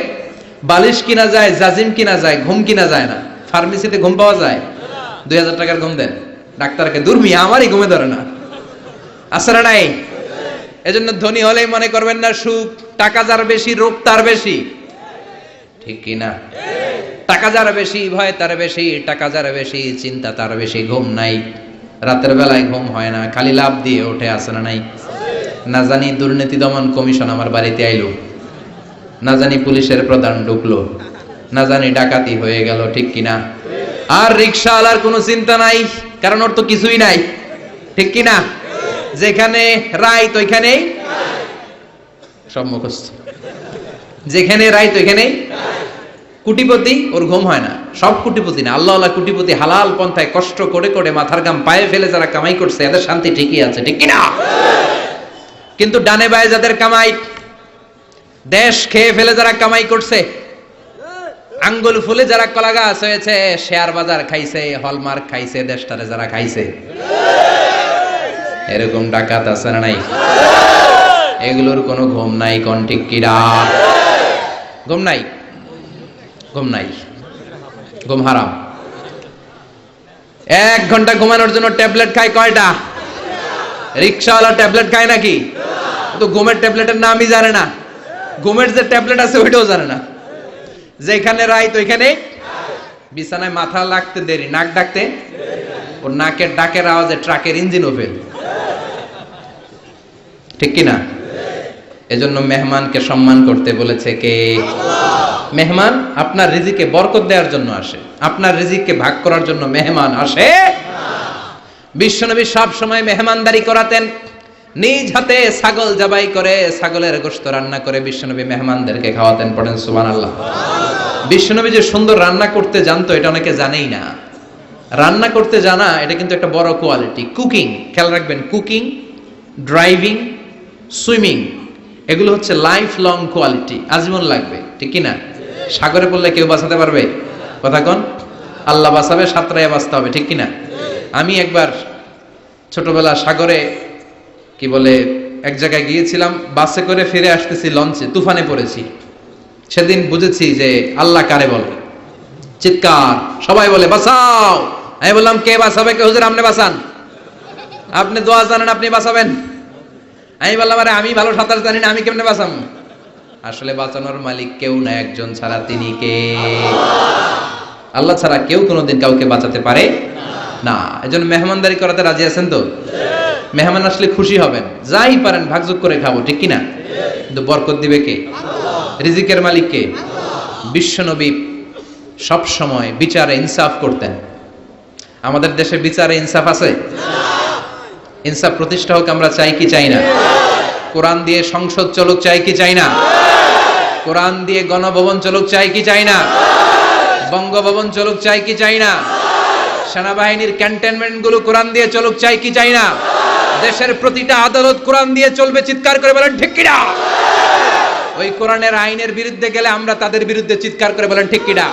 বালিশ কিনা যায়, জাজিম কিনা যায়, ঘুম কিনা যায় না। ফার্মেসিতে ঘুম পাওয়া যায়? 2,000 টাকার ঘুম দেন ডাক্তারকে, দুর্মি আমারই ঘুমে ধরে না, আছে না নাই? এজন্য ধনী হলেই মনে করবেন না সুখ। টাকা যার বেশি, রোগ তার বেশি, ঠিক কিনা? টাকা যার বেশি, ভয় তার বেশি, টাকা যার বেশি, চিন্তা তার বেশি, ঘুম নাই, রাতের বেলায় ঘুম হয় না, খালি লাভ দিয়ে ওঠে, আছে না নাই? না জানি দুর্নীতি দমন কমিশন আমার বাড়িতে আইলো, না জানি পুলিশের প্রধান ঢুকলো, না জানি ডাকাতি হয়ে গেল, ঠিক কিনা? আর রিকশাওয়ালার কোনো চিন্তা নাই, কারণ ওর তো কিছুই নাই, ঠিক কিনা? যেখানে রাইত ওইখানেই সব মুখস্থ, যেখানে রাইত ওইখানেই। কোটিপতি, ওর ঘুম হয় না। সব কোটিপতি না, আল্লাহ আল্লাহ কোটিপতি, হালাল পন্থায় কষ্ট করে করে মাথার গাম পায়ে ফেলে যারা কামাই করছে, এদের শান্তি ঠিকই আছে, ঠিক কিনা? কিন্তু ডানে বায়ে যাদের কামাই, দেশ খেয়ে ফেলে যারা কামাই করছে, আঙ্গুল ফুলে যারা কলা গাছ হয়েছে, শেয়ার বাজার খাইছে, হলমার্ক খাইছে, দেশটারে যারা খাইছে, এরকম ডাকাত আছে না নাই? এগুলোর কোনো ঘুম নাই, কোন ঠিক কিরা? ঘুম নাই, ঘুম নাই, ঘুম হারাম। 1 ঘন্টা ঘুমানোর জন্য ট্যাবলেট খায় কয়টা? রিকশাওয়ালা ট্যাবলেট খায় নাকি? তো ঘুমের ট্যাবলেটের নামই জানে না, ঘুমের যে ট্যাবলেট আছে ওইটাও জানে না। যেখানে রাইত ওইখানে, বিছানায় মাথা লাগতে দেরি, নাক ডাকতে, ওর নাকের ডাকের আওয়াজে ট্রাকের ইঞ্জিনও ফেল, ঠিক কিনা? এজন্য মেহমানকে সম্মান করতে বলেছে কে? মেহমান আপনার রিজিকে বরকত দেওয়ার জন্য আসে, আপনার রিজিককে ভাগ করার জন্য মেহমান আসে। বিশ্বনবী সব সময় মেহমানদারি করাতেন। নিজ হাতে ছাগল জবাই করে, ছাগলের গোশত রান্না করে বিশ্বনবী মেহমানদেরকে খাওয়াতেন। পড়েন সুবহানাল্লাহ। বিশ্বনবী যে সুন্দর রান্না করতে জানতো এটা অনেকে জানেই না। রান্না করতে জানা এটা কিন্তু একটা বড় কোয়ালিটি। কুকিং, খেয়াল রাখবেন, কুকিং, ড্রাইভিং, সুইমিং, এগুলো হচ্ছে লাইফ লং কোয়ালিটি, আজীবন লাগবে, ঠিক কি না? সাগরে পড়লে কেউ বাঁচাতে পারবে? কথা কোন? আল্লাহ বাঁচাবে, সাঁতরাইয়া বাঁচতে হবে, ঠিক কি না? আমি একবার ছোটবেলা সাগরে কি বলে এক জায়গায় গিয়েছিলাম, বাসে করে ফিরে আসতেছি, লঞ্চে তুফানে পড়েছি। সেদিন বুঝেছি যে আল্লাহ কারে বলে। চিৎকার, সবাই বলে বাঁচাও। আমি বললাম কে বাঁচাবে? কে? হুজুর আপনি বাঁচান, আপনি দোয়া জানেন, আপনি বাঁচাবেন। আমি বললাম আরে আমি ভালো সাঁতার জানি না, আমি কেমনে বাঁচাম? আসলে বাঁচানোর মালিক কেউ না, একজন ছাড়া, তিনি কে? আল্লাহ ছাড়া কেউ কোনোদিন কাউকে বাঁচাতে পারে না। এজন্য মেহমানদারি করাতে রাজি আছেন তো? মেহমান আসলে খুশি হবেন, যাই পারেন ভাগযোগ করে খাবো, ঠিক কিনা? কিন্তু বরকত দিবে কে? রিজিকের মালিক কে? বিশ্বনবী সব সময় বিচারে ইনসাফ করতেন। আমাদের দেশে বিচারে ইনসাফ আছে? ইনসাফ প্রতিষ্ঠা হোক আমরা চাই কি চাই না? কোরআন দিয়ে সংসদ চলুক চাই কি চাই না? কোরআন দিয়ে গণভবন চলুক চাই কি চাই না? বঙ্গভবন চলুক চাই কি চাই না? সেনাবাহিনীর ক্যান্টনমেন্ট গুলো কোরআন দিয়ে চলুক চাই কি চাই না? দেশের প্রতিটা আদালত কোরআন দিয়ে চলবে, চিৎকার করে বলেন ঠিক কিনা? ওই কোরআনের আইনের বিরুদ্ধে গেলে আমরা তাদের বিরুদ্ধে চিৎকার করে বলেন ঠিক কিনা?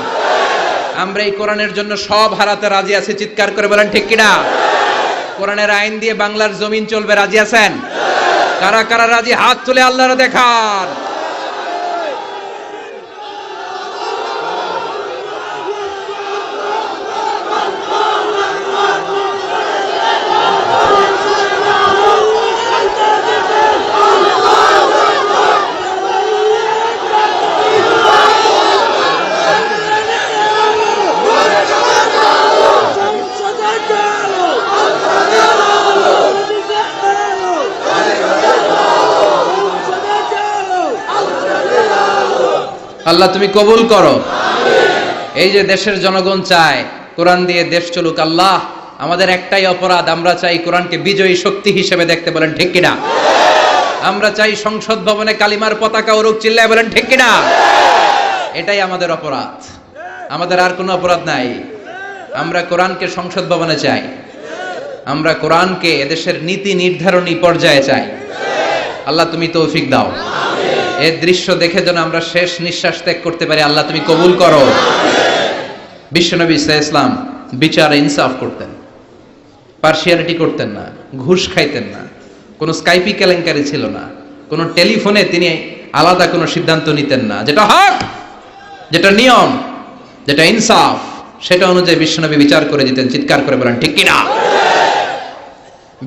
আমরা এই কোরআনের জন্য সব হারাতে রাজি আছি, চিৎকার করে বলেন ঠিক কিনা? কোরআনের আইন দিয়ে বাংলার জমিন চলবে, রাজি আছেন? কারা কারা রাজি হাত তুলে আল্লাহর দেখান। আল্লাহ তুমি কবুল করো। এই যে দেশের জনগণ চায় কোরআন দিয়ে দেশ চলুক, আল্লাহ আমাদের একটাই অপরাধ, আমরা চাই কোরআনকে বিজয়ী শক্তি হিসেবে দেখতে, বলেন ঠিক কিনা? আমরা চাই সংসদ ভবনে কালিমার পতাকা উড়ুক, চিল্লায় বলেন ঠিক কিনা? এটাই আমাদের অপরাধ, আমাদের আর কোনো অপরাধ নাই। আমরা কোরআনকে সংসদ ভবনে চাই, আমরা কোরআনকে এদেশের নীতি নির্ধারণী পর্যায়ে চাই। আল্লাহ তুমি তৌফিক দাও, এই দৃশ্য দেখে যেন আমরা শেষ নিঃশ্বাস ত্যাগ করতে পারি, আল্লাহ তুমি কবুল করো। বিশ্বনবী ইসলাম বিচারে ইনসাফ করতেন, পার্সিয়ালিটি করতেন না, ঘুষ খাইতেন না, কোনো স্কাইপি কেলেঙ্কারি ছিল না, কোনো টেলিফোনে তিনি আলাদা কোনো সিদ্ধান্ত নিতেন না। যেটা হক, যেটা নিয়ম, যেটা ইনসাফ, সেটা অনুযায়ী বিশ্বনবী বিচার করে দিতেন, চিৎকার করে বলেন ঠিক কিনা?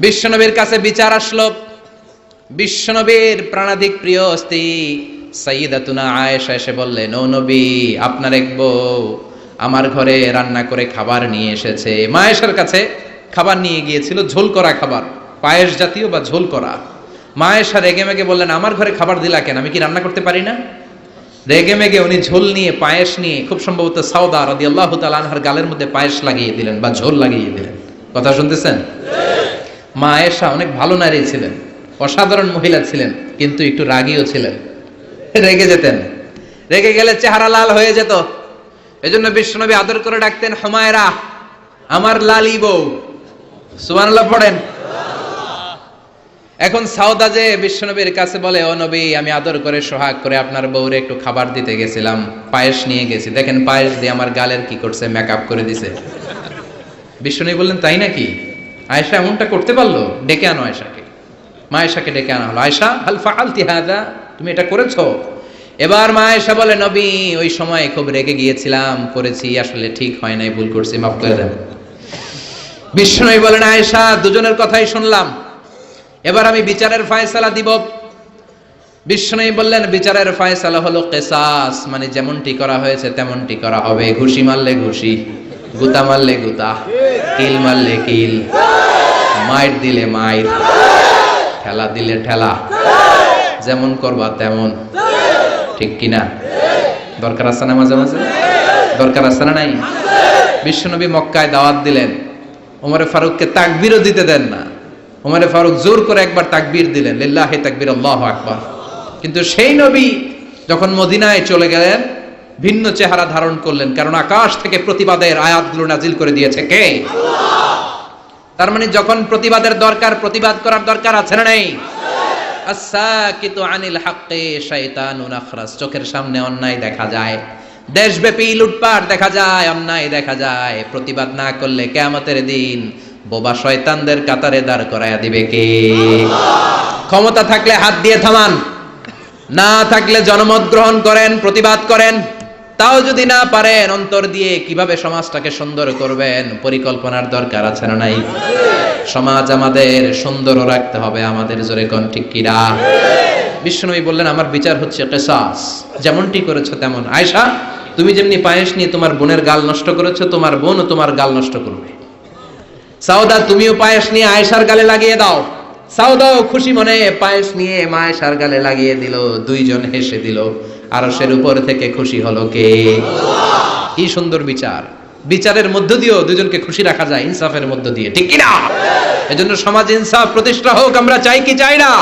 বিশ্বনবীর কাছে বিচার আসলো, বিশ্বনবীর প্রাণাধিক প্রিয় স্ত্রী সাইয়্যিদাতুনা আয়েশা এসে বললেন, ও নবী, আপনার এক বউ আমার ঘরে রান্না করে খাবার নিয়ে এসেছে। মা আয়েশার কাছে খাবার নিয়ে গিয়েছিল, ঝোল করা খাবার, পায়েস জাতীয় বা ঝোল করা। মা আয়েশা রেগে মেগে বললেন, আমার ঘরে খাবার দিলা কেন? আমি কি রান্না করতে পারি না? রেগে মেগে উনি ঝোল নিয়ে, পায়েস নিয়ে, খুব সম্ভবত সাউদা রাদিয়াল্লাহু তাআলা আনহার গালের মধ্যে পায়েস লাগিয়ে দিলেন বা ঝোল লাগিয়ে দিলেন। কথা শুনতেছেন? মা আয়েশা অনেক ভালো নারী ছিলেন, অসাধারণ মহিলা ছিলেন, কিন্তু একটু রাগীও ছিলেন, রেগে যেতেন, রেগে গেলে চেহারা লাল হয়ে যেত। এজন্য বিশ্বনবী আদর করে ডাকতেন, হুমায়রা, আমার লালি বউ। সুবহানাল্লাহ পড়েন। এখন সাউদা যে বিশ্বনবীর কাছে বলে, ও নবী, আমি আদর করে সোহাগ করে আপনার বউরে একটু খাবার দিতে গেছিলাম, পায়েস নিয়ে গেছি, দেখেন পায়েস দিয়ে আমার গালের কি করছে, মেকআপ করে দিছে। বিশ্বনবী বললেন, তাই নাকি? আয়েশা এমনটা করতে পারলো? ডেকে আনো আয়েশাকে। মা আয়েশাকে ডেকে আনা হলো। আয়েশা, হাল ফাআলতি হাযা, তুমি এটা করেছো? এবার মা আয়েশা বলে, নবী, ওই সময় খুব রেগে গিয়েছিলাম, করেছি, আসলে ঠিক হয় নাই, ভুল করছি, মাফ করে দেন। বিশ্বনবী বলেন, আয়েশা, দুজনের কথাই শুনলাম, এবার আমি বিচারের ফয়সালা দিব। বিশ্বনবী বললেন, বিচারের ফয়সালা হলো কিসাস, মানে যেমনটি করা হয়েছে তেমনটি করা হবে। ঘুষি মারলে ঘুষি, গুতা মারলে গুতা, কিল মারলে কিল, মাইর দিলে মাইর, ঠেলা দিলে ঠেলা, যেমন করবা তেমন, ঠিক কিনা? দরকার আছে না? মাঝে মাঝে দরকার আছে না? নাই? বিশ্বনবী মক্কায় দাওয়াত দিলেন, ওমরে ফারুককে তাকবীরও দিতে দেন না। ওমরে ফারুক জোর করে একবার তাকবীর দিলেন, লিল্লাহি তাকবীর, আল্লাহু আকবার। কিন্তু সেই নবী যখন মদিনায় চলে গেলেন, ভিন্ন চেহারা ধারণ করলেন, কারণ আকাশ থেকে প্রতিবাদের আয়াতগুলো নাজিল করে দিয়েছে কে? তার মানে যখন প্রতিবাদের দরকার, প্রতিবাদ করার দরকার আছে না নাই? আস-সাকিতু আনিল হাক্কি শাইতানুন আখরাস। চোখের সামনে অন্যায় দেখা যায়, দেশব্যাপী লুটপাট দেখা যায়, অন্যায় দেখা যায়, প্রতিবাদ না করলে কিয়ামতের দিন বোবা শয়তানদের কাতারে দাঁড় করায়া দিবে কে? ক্ষমতা থাকলে হাত দিয়ে থামান, না থাকলে জনমত গ্রহণ করেন, প্রতিবাদ করেন। তাও যদি না পারেন, অন্তর দিয়ে কিভাবে সমাজটাকে সুন্দর করবেন পরিকল্পনার দরকার আছে না নাই? সমাজ আমাদের সুন্দর রাখতে হবে, আমাদের জোরে কোন ঠিক কিনা? বিশ্বনবী বললেন আমার বিচার হচ্ছে কিসাস, যেমনটি করেছো তেমন। আয়েশা, তুমি যেমনি পায়েস নিয়ে তোমার বোনের গাল নষ্ট করেছো, তোমার বোনও তোমার গাল নষ্ট করবে। সাউদা, তুমিও পায়েস নিয়ে আয়েশার গালে লাগিয়ে দাও। সাউদাও খুশি মনে পায়েস নিয়ে আয়েশার গালে লাগিয়ে দিল, দুইজন হেসে দিল। আরশের উপর থেকে খুশি হলো কে? কি সুন্দর বিচার! বিচারের মধ্য দিয়েও দুজনকে খুশি রাখা যায়, ইনসাফের মধ্য দিয়ে, ঠিক কিনা? এজন্য সমাজ ইনসাফ প্রতিষ্ঠা হোক, আমরা চাই কি চাই না?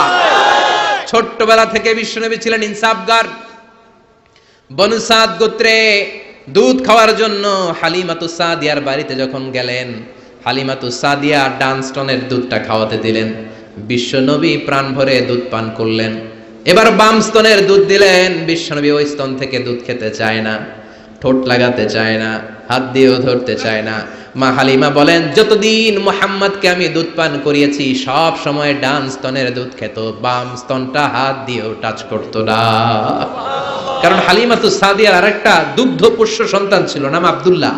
ছোট্টবেলা থেকে বিশ্বনবী ছিলেন ইনসাফগার। বনু সাদ গোত্রে দুধ খাওয়ার জন্য হালিমাতুস সাদিয়ার বাড়িতে যখন গেলেন, হালিমাতুস সাদিয়া ডানস্টনের দুধটা খাওয়াতে দিলেন। বিশ্বনবী প্রাণ ভরে দুধ পান করলেন। এবার বাম স্তনের দুধ দিলেন। বিশ্বনবী ওই স্তন থেকে দুধ খেতে চায় না, ঠোঁট লাগাতে চায় না, হাত দিয়েও ধরতে চায় না। মা হালিমা বলেন, যতদিন মুহাম্মদকে আমি দুধ পান করিয়েছি সব সময় ডান স্তনের দুধ খেত, বাম স্তনটা হাত দিয়েও টাচ করতো না। কারণ হালিমাতুস সাদিয়ার আরেকটা দুগ্ধ পুষ্য সন্তান ছিল, নাম আব্দুল্লাহ,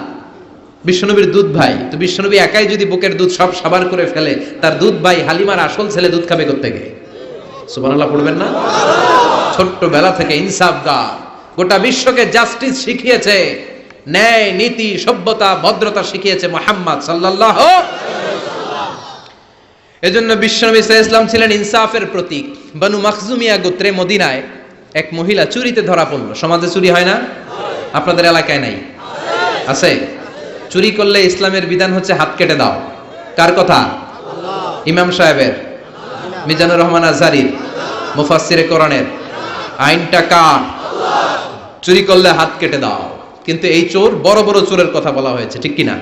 বিশ্বনবীর দুধ ভাই। তো বিশ্বনবী একাই যদি বুকের দুধ সব সাবার করে ফেলে, তার দুধ ভাই হালিমার আসল ছেলে দুধ খাবে কোত্থেকে? সুবহানাল্লাহ পড়বেন না? ছোট্টবেলা থেকে ইনসাফগার, গোটা বিশ্বকে জাস্টিস শিখিয়েছে, ন্যায় নীতি সভ্যতা ভদ্রতা শিখিয়েছে মুহাম্মদ সাল্লাল্লাহু আলাইহি ওয়াসাল্লাম। এজন্য বিশ্বনবী সাল্লাল্লাহু আলাইহি ওয়াসাল্লাম ছিলেন ইনসাফের প্রতীক। বনু মাখজুমিয়া গোত্রে মদিনায় এক মহিলা চুরিতে ধরা পড়ল। সমাজে চুরি হয় না? আপনাদের এলাকায় নাই? আছে? চুরি করলে ইসলামের বিধান হচ্ছে হাত কেটে দাও। কার কথা? ইমাম সাহেবের, মিজানুর রহমান আজহারির, মুফাসসিরে কোরআনের? আইনটা কার? চুরি করলে হাত কেটে দাও। কিন্তু এই চোর, বড় বড় চোরের কথা বলা হয়েছে, ঠিক কিনা?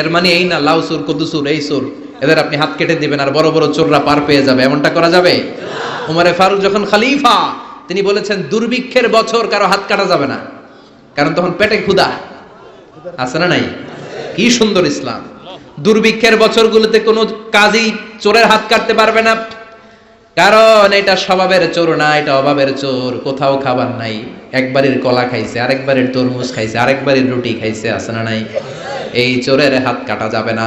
এর মানে এই না লাউ চোর, কদু চোর, এই চোর, এদের আপনি হাত কেটে দিবেন আর বড় বড় চোররা পার পেয়ে যাবে, এমনটা করা যাবে? উমরে ফারুক যখন খলিফা, তিনি বলেছেন দুর্ভিক্ষের বছর কারো হাত কাটা যাবে না, কারণ তখন পেটে ক্ষুধা আছে না নাই? কি সুন্দর ইসলাম! দুর্ভিক্ষের বছরগুলোতে কোনো কাজী চোরের হাত কাটতে পারবে না, কারণ এটা স্বভাবের চোর না, এটা অভাবের চোর। কোথাও খাবার নাই, একবারের কলা খাইছে, আরেকবারের তরমুজ খাইছে, আরেকবারের রুটি খাইছে, আছে না নাই? এই চোরের হাত কাটা যাবে না।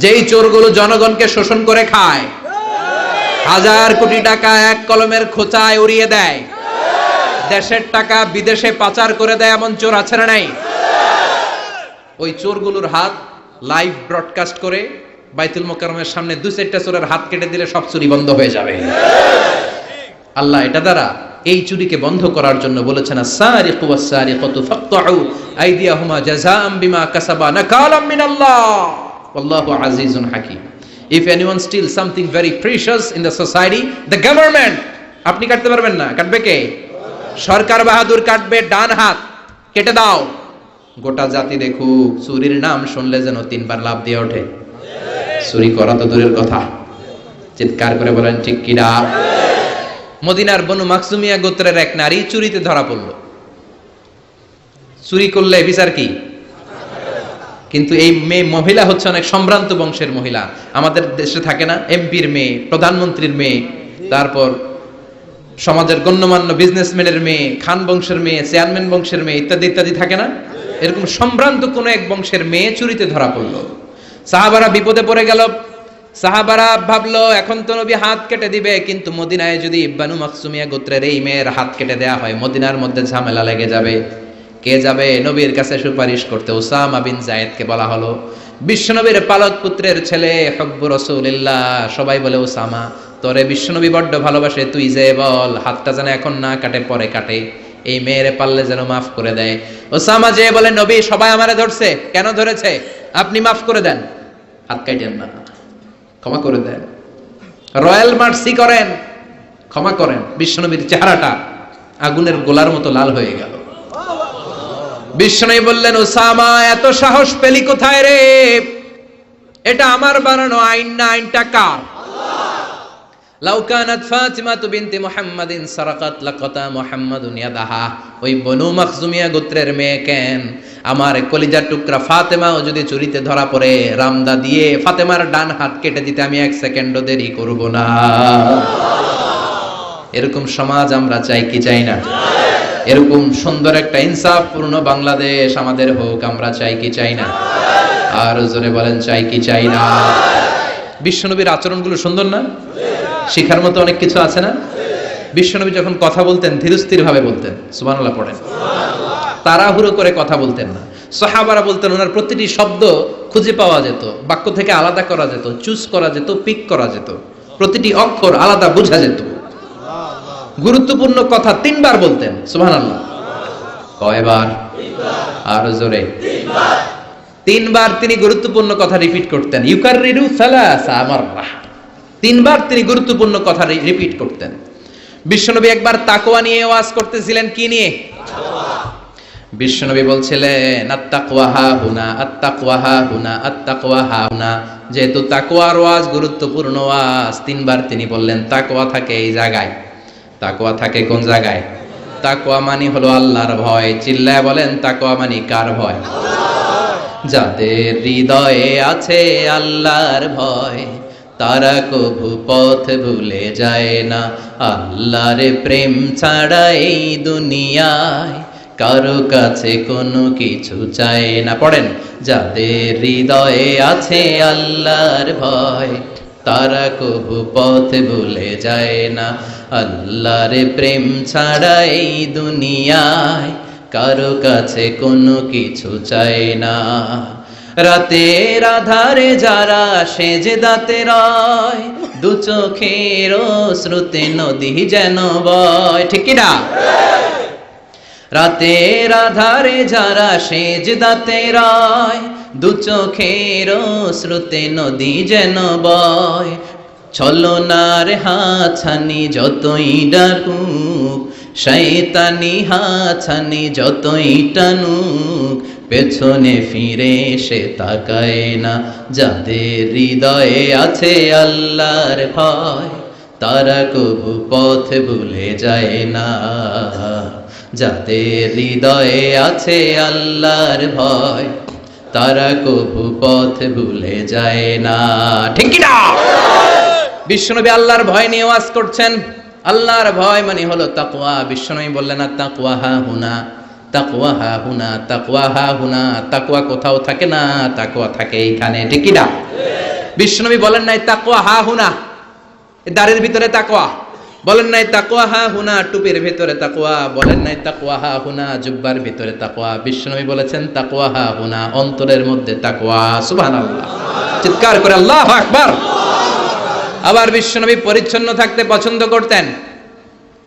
যেই চোরগুলো জনগণকে শোষণ করে খায়, হাজার কোটি টাকা এক কলমের খোঁচায় উড়িয়ে দেয়, দেশের টাকা বিদেশে পাচার করে দেয়, এমন চোর আছে না নাই? ওই চোরগুলোর হাত লাইভ ব্রডকাস্ট করে বাইতুল মোকাররমের সামনে 2-4টা চোরের হাত কেটে দিলে সব চুরি বন্ধ হয়ে যাবে। আল্লাহ এটা দ্বারা এই চুরিকে বন্ধ করার জন্য বলেছেন, আস-সারিকু ওয়াস-সারিকাতু ফাকতাউ আইদিয়াহুমা জাযাআম বিমা কাসাবা নাকালাম মিনাল্লাহ ওয়াল্লাহু আজিজুন হাকীম। If anyone steals something very precious in the society, the government, আপনি কাটতে পারবেন না, কাটবে কে? সরকার বাহাদুর কাটবে, ডান হাত কেটে দাও। গোটা জাতি দেখুক, চুরির নাম শুনলে যেন 3বার লাফ দিয়ে ওঠে। চুরি করা তো দূরের কথা, চিৎকার করে বলেন ঠিক কিনা? মদিনার বনু মাখজুমিয়া গোত্রের এক নারী চুরিতে ধরা পড়ল। চুরি করলে বিচার কি? কিন্তু এই মেয়ে মহিলা হচ্ছে অনেক সম্ভ্রান্ত বংশের মহিলা। আমাদের দেশে থাকে না, এমপির মেয়ে, প্রধানমন্ত্রীর মেয়ে, তারপর সমাজের গণ্যমান্য বিজনেসম্যানের মেয়ে, খান বংশের মেয়ে, চেয়ারম্যান বংশের মেয়ে, ইত্যাদি ইত্যাদি থাকে না? এরকম সম্ভ্রান্ত কোন এক বংশের মেয়ে চুরিতে ধরা পড়লো। সাহাবারা বিপদে পড়ে গেল। সাহাবারা ভাবলো এখন তো নবী হাত কেটে দিবে, কিন্তু মদিনায় যদি বনু মাখজুমিয়া গোত্রের এই মেয়ের হাত কেটে দেয়া হয়, মদিনার মধ্যে ঝামেলা লেগে যাবে। কে যাবে নবীর কাছে সুপারিশ করতে? উসামা বিন যায়েদকে বলা হলো। বিশ্বনবীর পালক পুত্রের ছেলে, হুব্বু রাসূলিল্লাহ, সবাই বলে উসামা তোরে বিশ্বনবী বড্ড ভালোবাসে, তুই যে বল হাতটা যেন এখন না কাটে, পরে কাটে, এই মেয়েরে পারলে যেন মাফ করে দেয়। ওসামা যে বলে, নবী সবাই আমারে ধরছে, কেন ধরেছে? আপনি মাফ করে দেন, হাত কাটেন না, ক্ষমা করে দেন, রয়্যাল মার্সি করেন, ক্ষমা করেন। বিশ্বনবীর চেহারাটা আগুনের গোলার মতো লাল হয়ে গেল। বিষ্ণু বললেন, ওসামা এত সাহস পেলি কোথায় রে? এটা আমার বানানো আইন না, আইনটা কার? লাউ কানাত ফাতিমাতু বিনতি মুহাম্মাদিন সারাকাত লাকাতা মুহাম্মাদুন ইয়াদাহা। ওই বনু মাখজুমিয়া গোত্রের মেয়ে কেন, আমার কলিজার টুকরা ফাতেমাও যদি চুরিতে ধরা পড়ে, রামদা দিয়ে ফাতেমার ডান হাত কেটে দিতে আমি 1 সেকেন্ডও দেরি করব না। এরকম সমাজ আমরা চাই কি চাই না? এরকম সুন্দর একটা ইনসাফপূর্ণ বাংলাদেশ আমাদের হোক, আমরা চাই কি চাই না? আর জোরে বলেন, চাই কি চাই না? বিশ্বনবীর আচরণগুলো সুন্দর না? শিখার মতো অনেক কিছু আছে না? বিশ্বনবী যখন কথা বলতেন ধীরস্থির ভাবে বলতেন, সুবহানাল্লাহ পড়েন। তাড়াহুড়ো করে কথা বলতেন না। সাহাবারা বলতেন ওনার প্রতিটি শব্দ খুঁজে পাওয়া যেত, বাক্য থেকে আলাদা করা যেত, চুজ করা যেত, পিক করা যেত, প্রতিটি অক্ষর আলাদা বোঝা যেত। গুরুত্বপূর্ণ কথা 3 বার বলতেন, সুবহানাল্লাহ। কয়বার? আর জোরে। 3 বার তিনি গুরুত্বপূর্ণ কথা রিপিট করতেন। ইউকাররিরু সালাসা মাররা। 3 বার তিনি গুরুত্বপূর্ণ কথা রিপিট করতেন। বিশ্বনবী একবার তাকওয়া নিয়ে ওয়াজ করতেছিলেন। কি নিয়ে? বিশ্বনবী বলছিলেন, আত্তাকওয়া হা হুনা, আত্তাকওয়া হা হুনা, আত্তাকওয়া হা হুনা। যেহেতু তাকওয়ার ওয়াজ গুরুত্বপূর্ণ ওয়াজ, 3 বার তিনি বললেন তাকওয়া থাকে এই জায়গায়। তাকওয়া থাকে কোন জায়গায়? তাকওয়া মানে হলো আল্লাহর ভয়। চিল্লায় বলেন, তাকওয়া মানে কার ভয়? যাদের হৃদয়ে আছে আল্লাহর ভয়, তারা কভু পথ ভুলে যায় না। আল্লাহর প্রেম ছাড়া এই দুনিয়ায় কারো কাছে কোনো কিছু চায় না। পড়েন, যাদের হৃদয়ে আছে আল্লাহর ভয়, তারা কভু পথ ভুলে যায় না। আল্লাহর প্রেম ছাড়া এই দুনিয়ায় কারো কাছে কোনো কিছু চায় না। রাতের আধারে যারা সেজদাতে রয়, দু চোখের শ্রুতে নদী যেন বয়। ঠিক কি না? রাতের আধারে যারা সেজদাতে রয়, দু চোখের শ্রুতে নদী যেন বয়। ছলনার হাছানি যতই ডাকুক, শয়তানি হাছানি যতই টানুক, পেছনে ফিরে সে তাকায় না। যাদের হৃদয়ে আছে আল্লাহর ভয়, তারা কভু পথ ভুলে যায় না। যাদের হৃদয়ে আছে আল্লাহর ভয়, তারা কভু পথ ভুলে যায় না। ঠিক কি না? বিশ্বনবী আল্লাহর ভয় নিয়ে ওয়াজ করছেন। আল্লাহর ভয় মানে হলো তাকওয়া। বিশ্বনবী বললেন, তাকওয়া হা হুনা, তাকওয়া হা হুনা, তাকওয়া হা হুনা। তাকওয়া কোথাও থাকে না, তাকওয়া থাকে এইখানে। ঠিক কি না? বিশ্বনবী বলেন নাই তাকওয়া হা হুনা, দাড়ির ভিতরে তাকওয়া। বলেন নাই তাকওয়া হা হুনা, টুপির ভিতরে তাকওয়া। বলেন নাই তাকওয়া হা হুনা, জুব্বার ভিতরে তাকওয়া। বিশ্বনবী বলেছেন তাকওয়া হা হুনা, অন্তরের মধ্যে তাকওয়া। সুবহানাল্লাহ। চিৎকার করে আল্লাহু আকবার। আবার বিশ্বনবী পরিচ্ছন্ন থাকতে পছন্দ করতেন।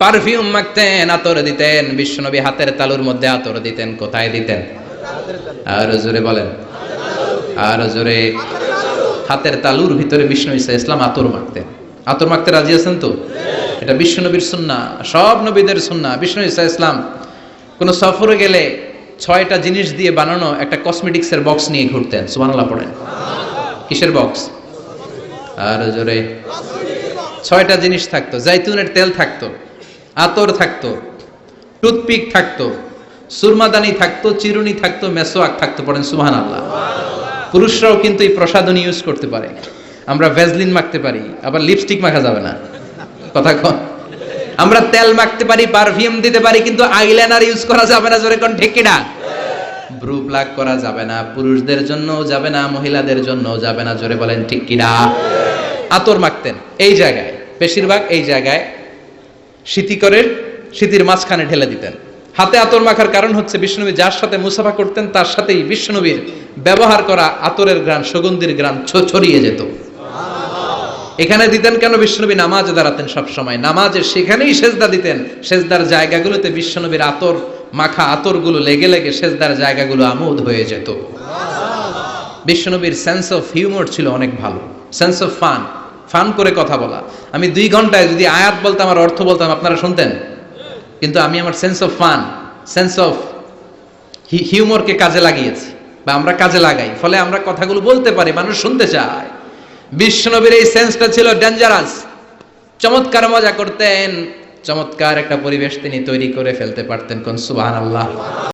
পারফিউম মাখতেন, আতর দিতেন। বিশ্বনবী হাতের তালুর মধ্যে আতর দিতেন। কোথায় দিতেন? আর জোরে বলেন, আর জোরে। হাতের তালুর ভিতরে বিশ্বনবী সাল্লাল্লাহু আলাইহি ওয়াসাল্লাম আতর মাখতেন। আতর মাখতে রাজি আছেন তো? এটা বিশ্বনবীর সুন্নাহ, সব নবীদের সুন্নাহ। বিশ্বনবী সাল্লাল্লাহু আলাইহি ওয়াসাল্লাম কোন সফরে গেলে 6টা জিনিস দিয়ে বানানো একটা কসমেটিক্সের বক্স নিয়ে ঘুরতেন। সুবহানাল্লাহ পড়েন। কিসের বক্স? আর জোরে। 6টা জিনিস থাকতো। জাইতুনের তেল থাকতো, আতর থাকতো, টুথপিক থাকতো, সুরমাদানি থাকতো, চিরুনি থাকতো, মেসোয়াক থাকতো। পড়েন সুবহানাল্লাহ। পুরুষরাও কিন্তু এই প্রসাধনী ইউজ করতে পারে। আমরা ভ্যাসলিন মাখতে পারি, আবার লিপস্টিক মাখা যাবে না। কথা কন। আমরা তেল মাখতে পারি, পারফিউম দিতে পারি, কিন্তু আইলাইনার ইউজ করা যাবে না। জোরে কোন ঠিক কিনা? ব্রু প্লাক করা যাবে না, পুরুষদের জন্যও যাবে না, মহিলাদের জন্যও যাবে না। জোরে বলেন ঠিক কিনা? আতর মাখতেন এই জায়গায়, বেশিরভাগ এই জায়গায় শীতির মাঝখানে ঢেলে দিতেন। হাতে আতর মাখার কারণ হচ্ছে বিশ্বনবী যার সাথে মুসাফা করতেন তার সাথেই বিশ্বনবীর ব্যবহার করা আতরের ঘ্রাণ, সুগন্ধির ঘ্রাণ ছড়িয়ে যেত। এখানে দিতেন কেন? বিশ্বনবী নামাজে দাঁড়াতেন সব সময়, নামাজে সেখানেই সেজদা দিতেন। সেজদার জায়গাগুলোতে বিশ্বনবীর আতর মাখা আতরগুলো লেগে লেগে সেজদার জায়গাগুলো আমোদ হয়ে যেত। বিশ্বনবীর সেন্স অফ হিউমার ছিল অনেক ভালো, সেন্স অফ ফান করে কথা বলা। আমি 2 ঘন্টায় যদি আয়াত বলতাম আর অর্থ বলতাম আপনারা শুনতেন, কিন্তু আমি আমার sense of fun, sense of হিউমরকে কাজে লাগিয়েছি বা আমরা কাজে লাগাই, ফলে আমরা কথাগুলো বলতে পারি, মানুষ শুনতে চায়। বিশ্বনবীর এই সেন্সটা ছিল ডেঞ্জারাস। চমৎকার মজা করতেন, চমৎকার একটা পরিবেশ তিনি তৈরি করে ফেলতে পারতেন। কোন সুবহানাল্লাহ।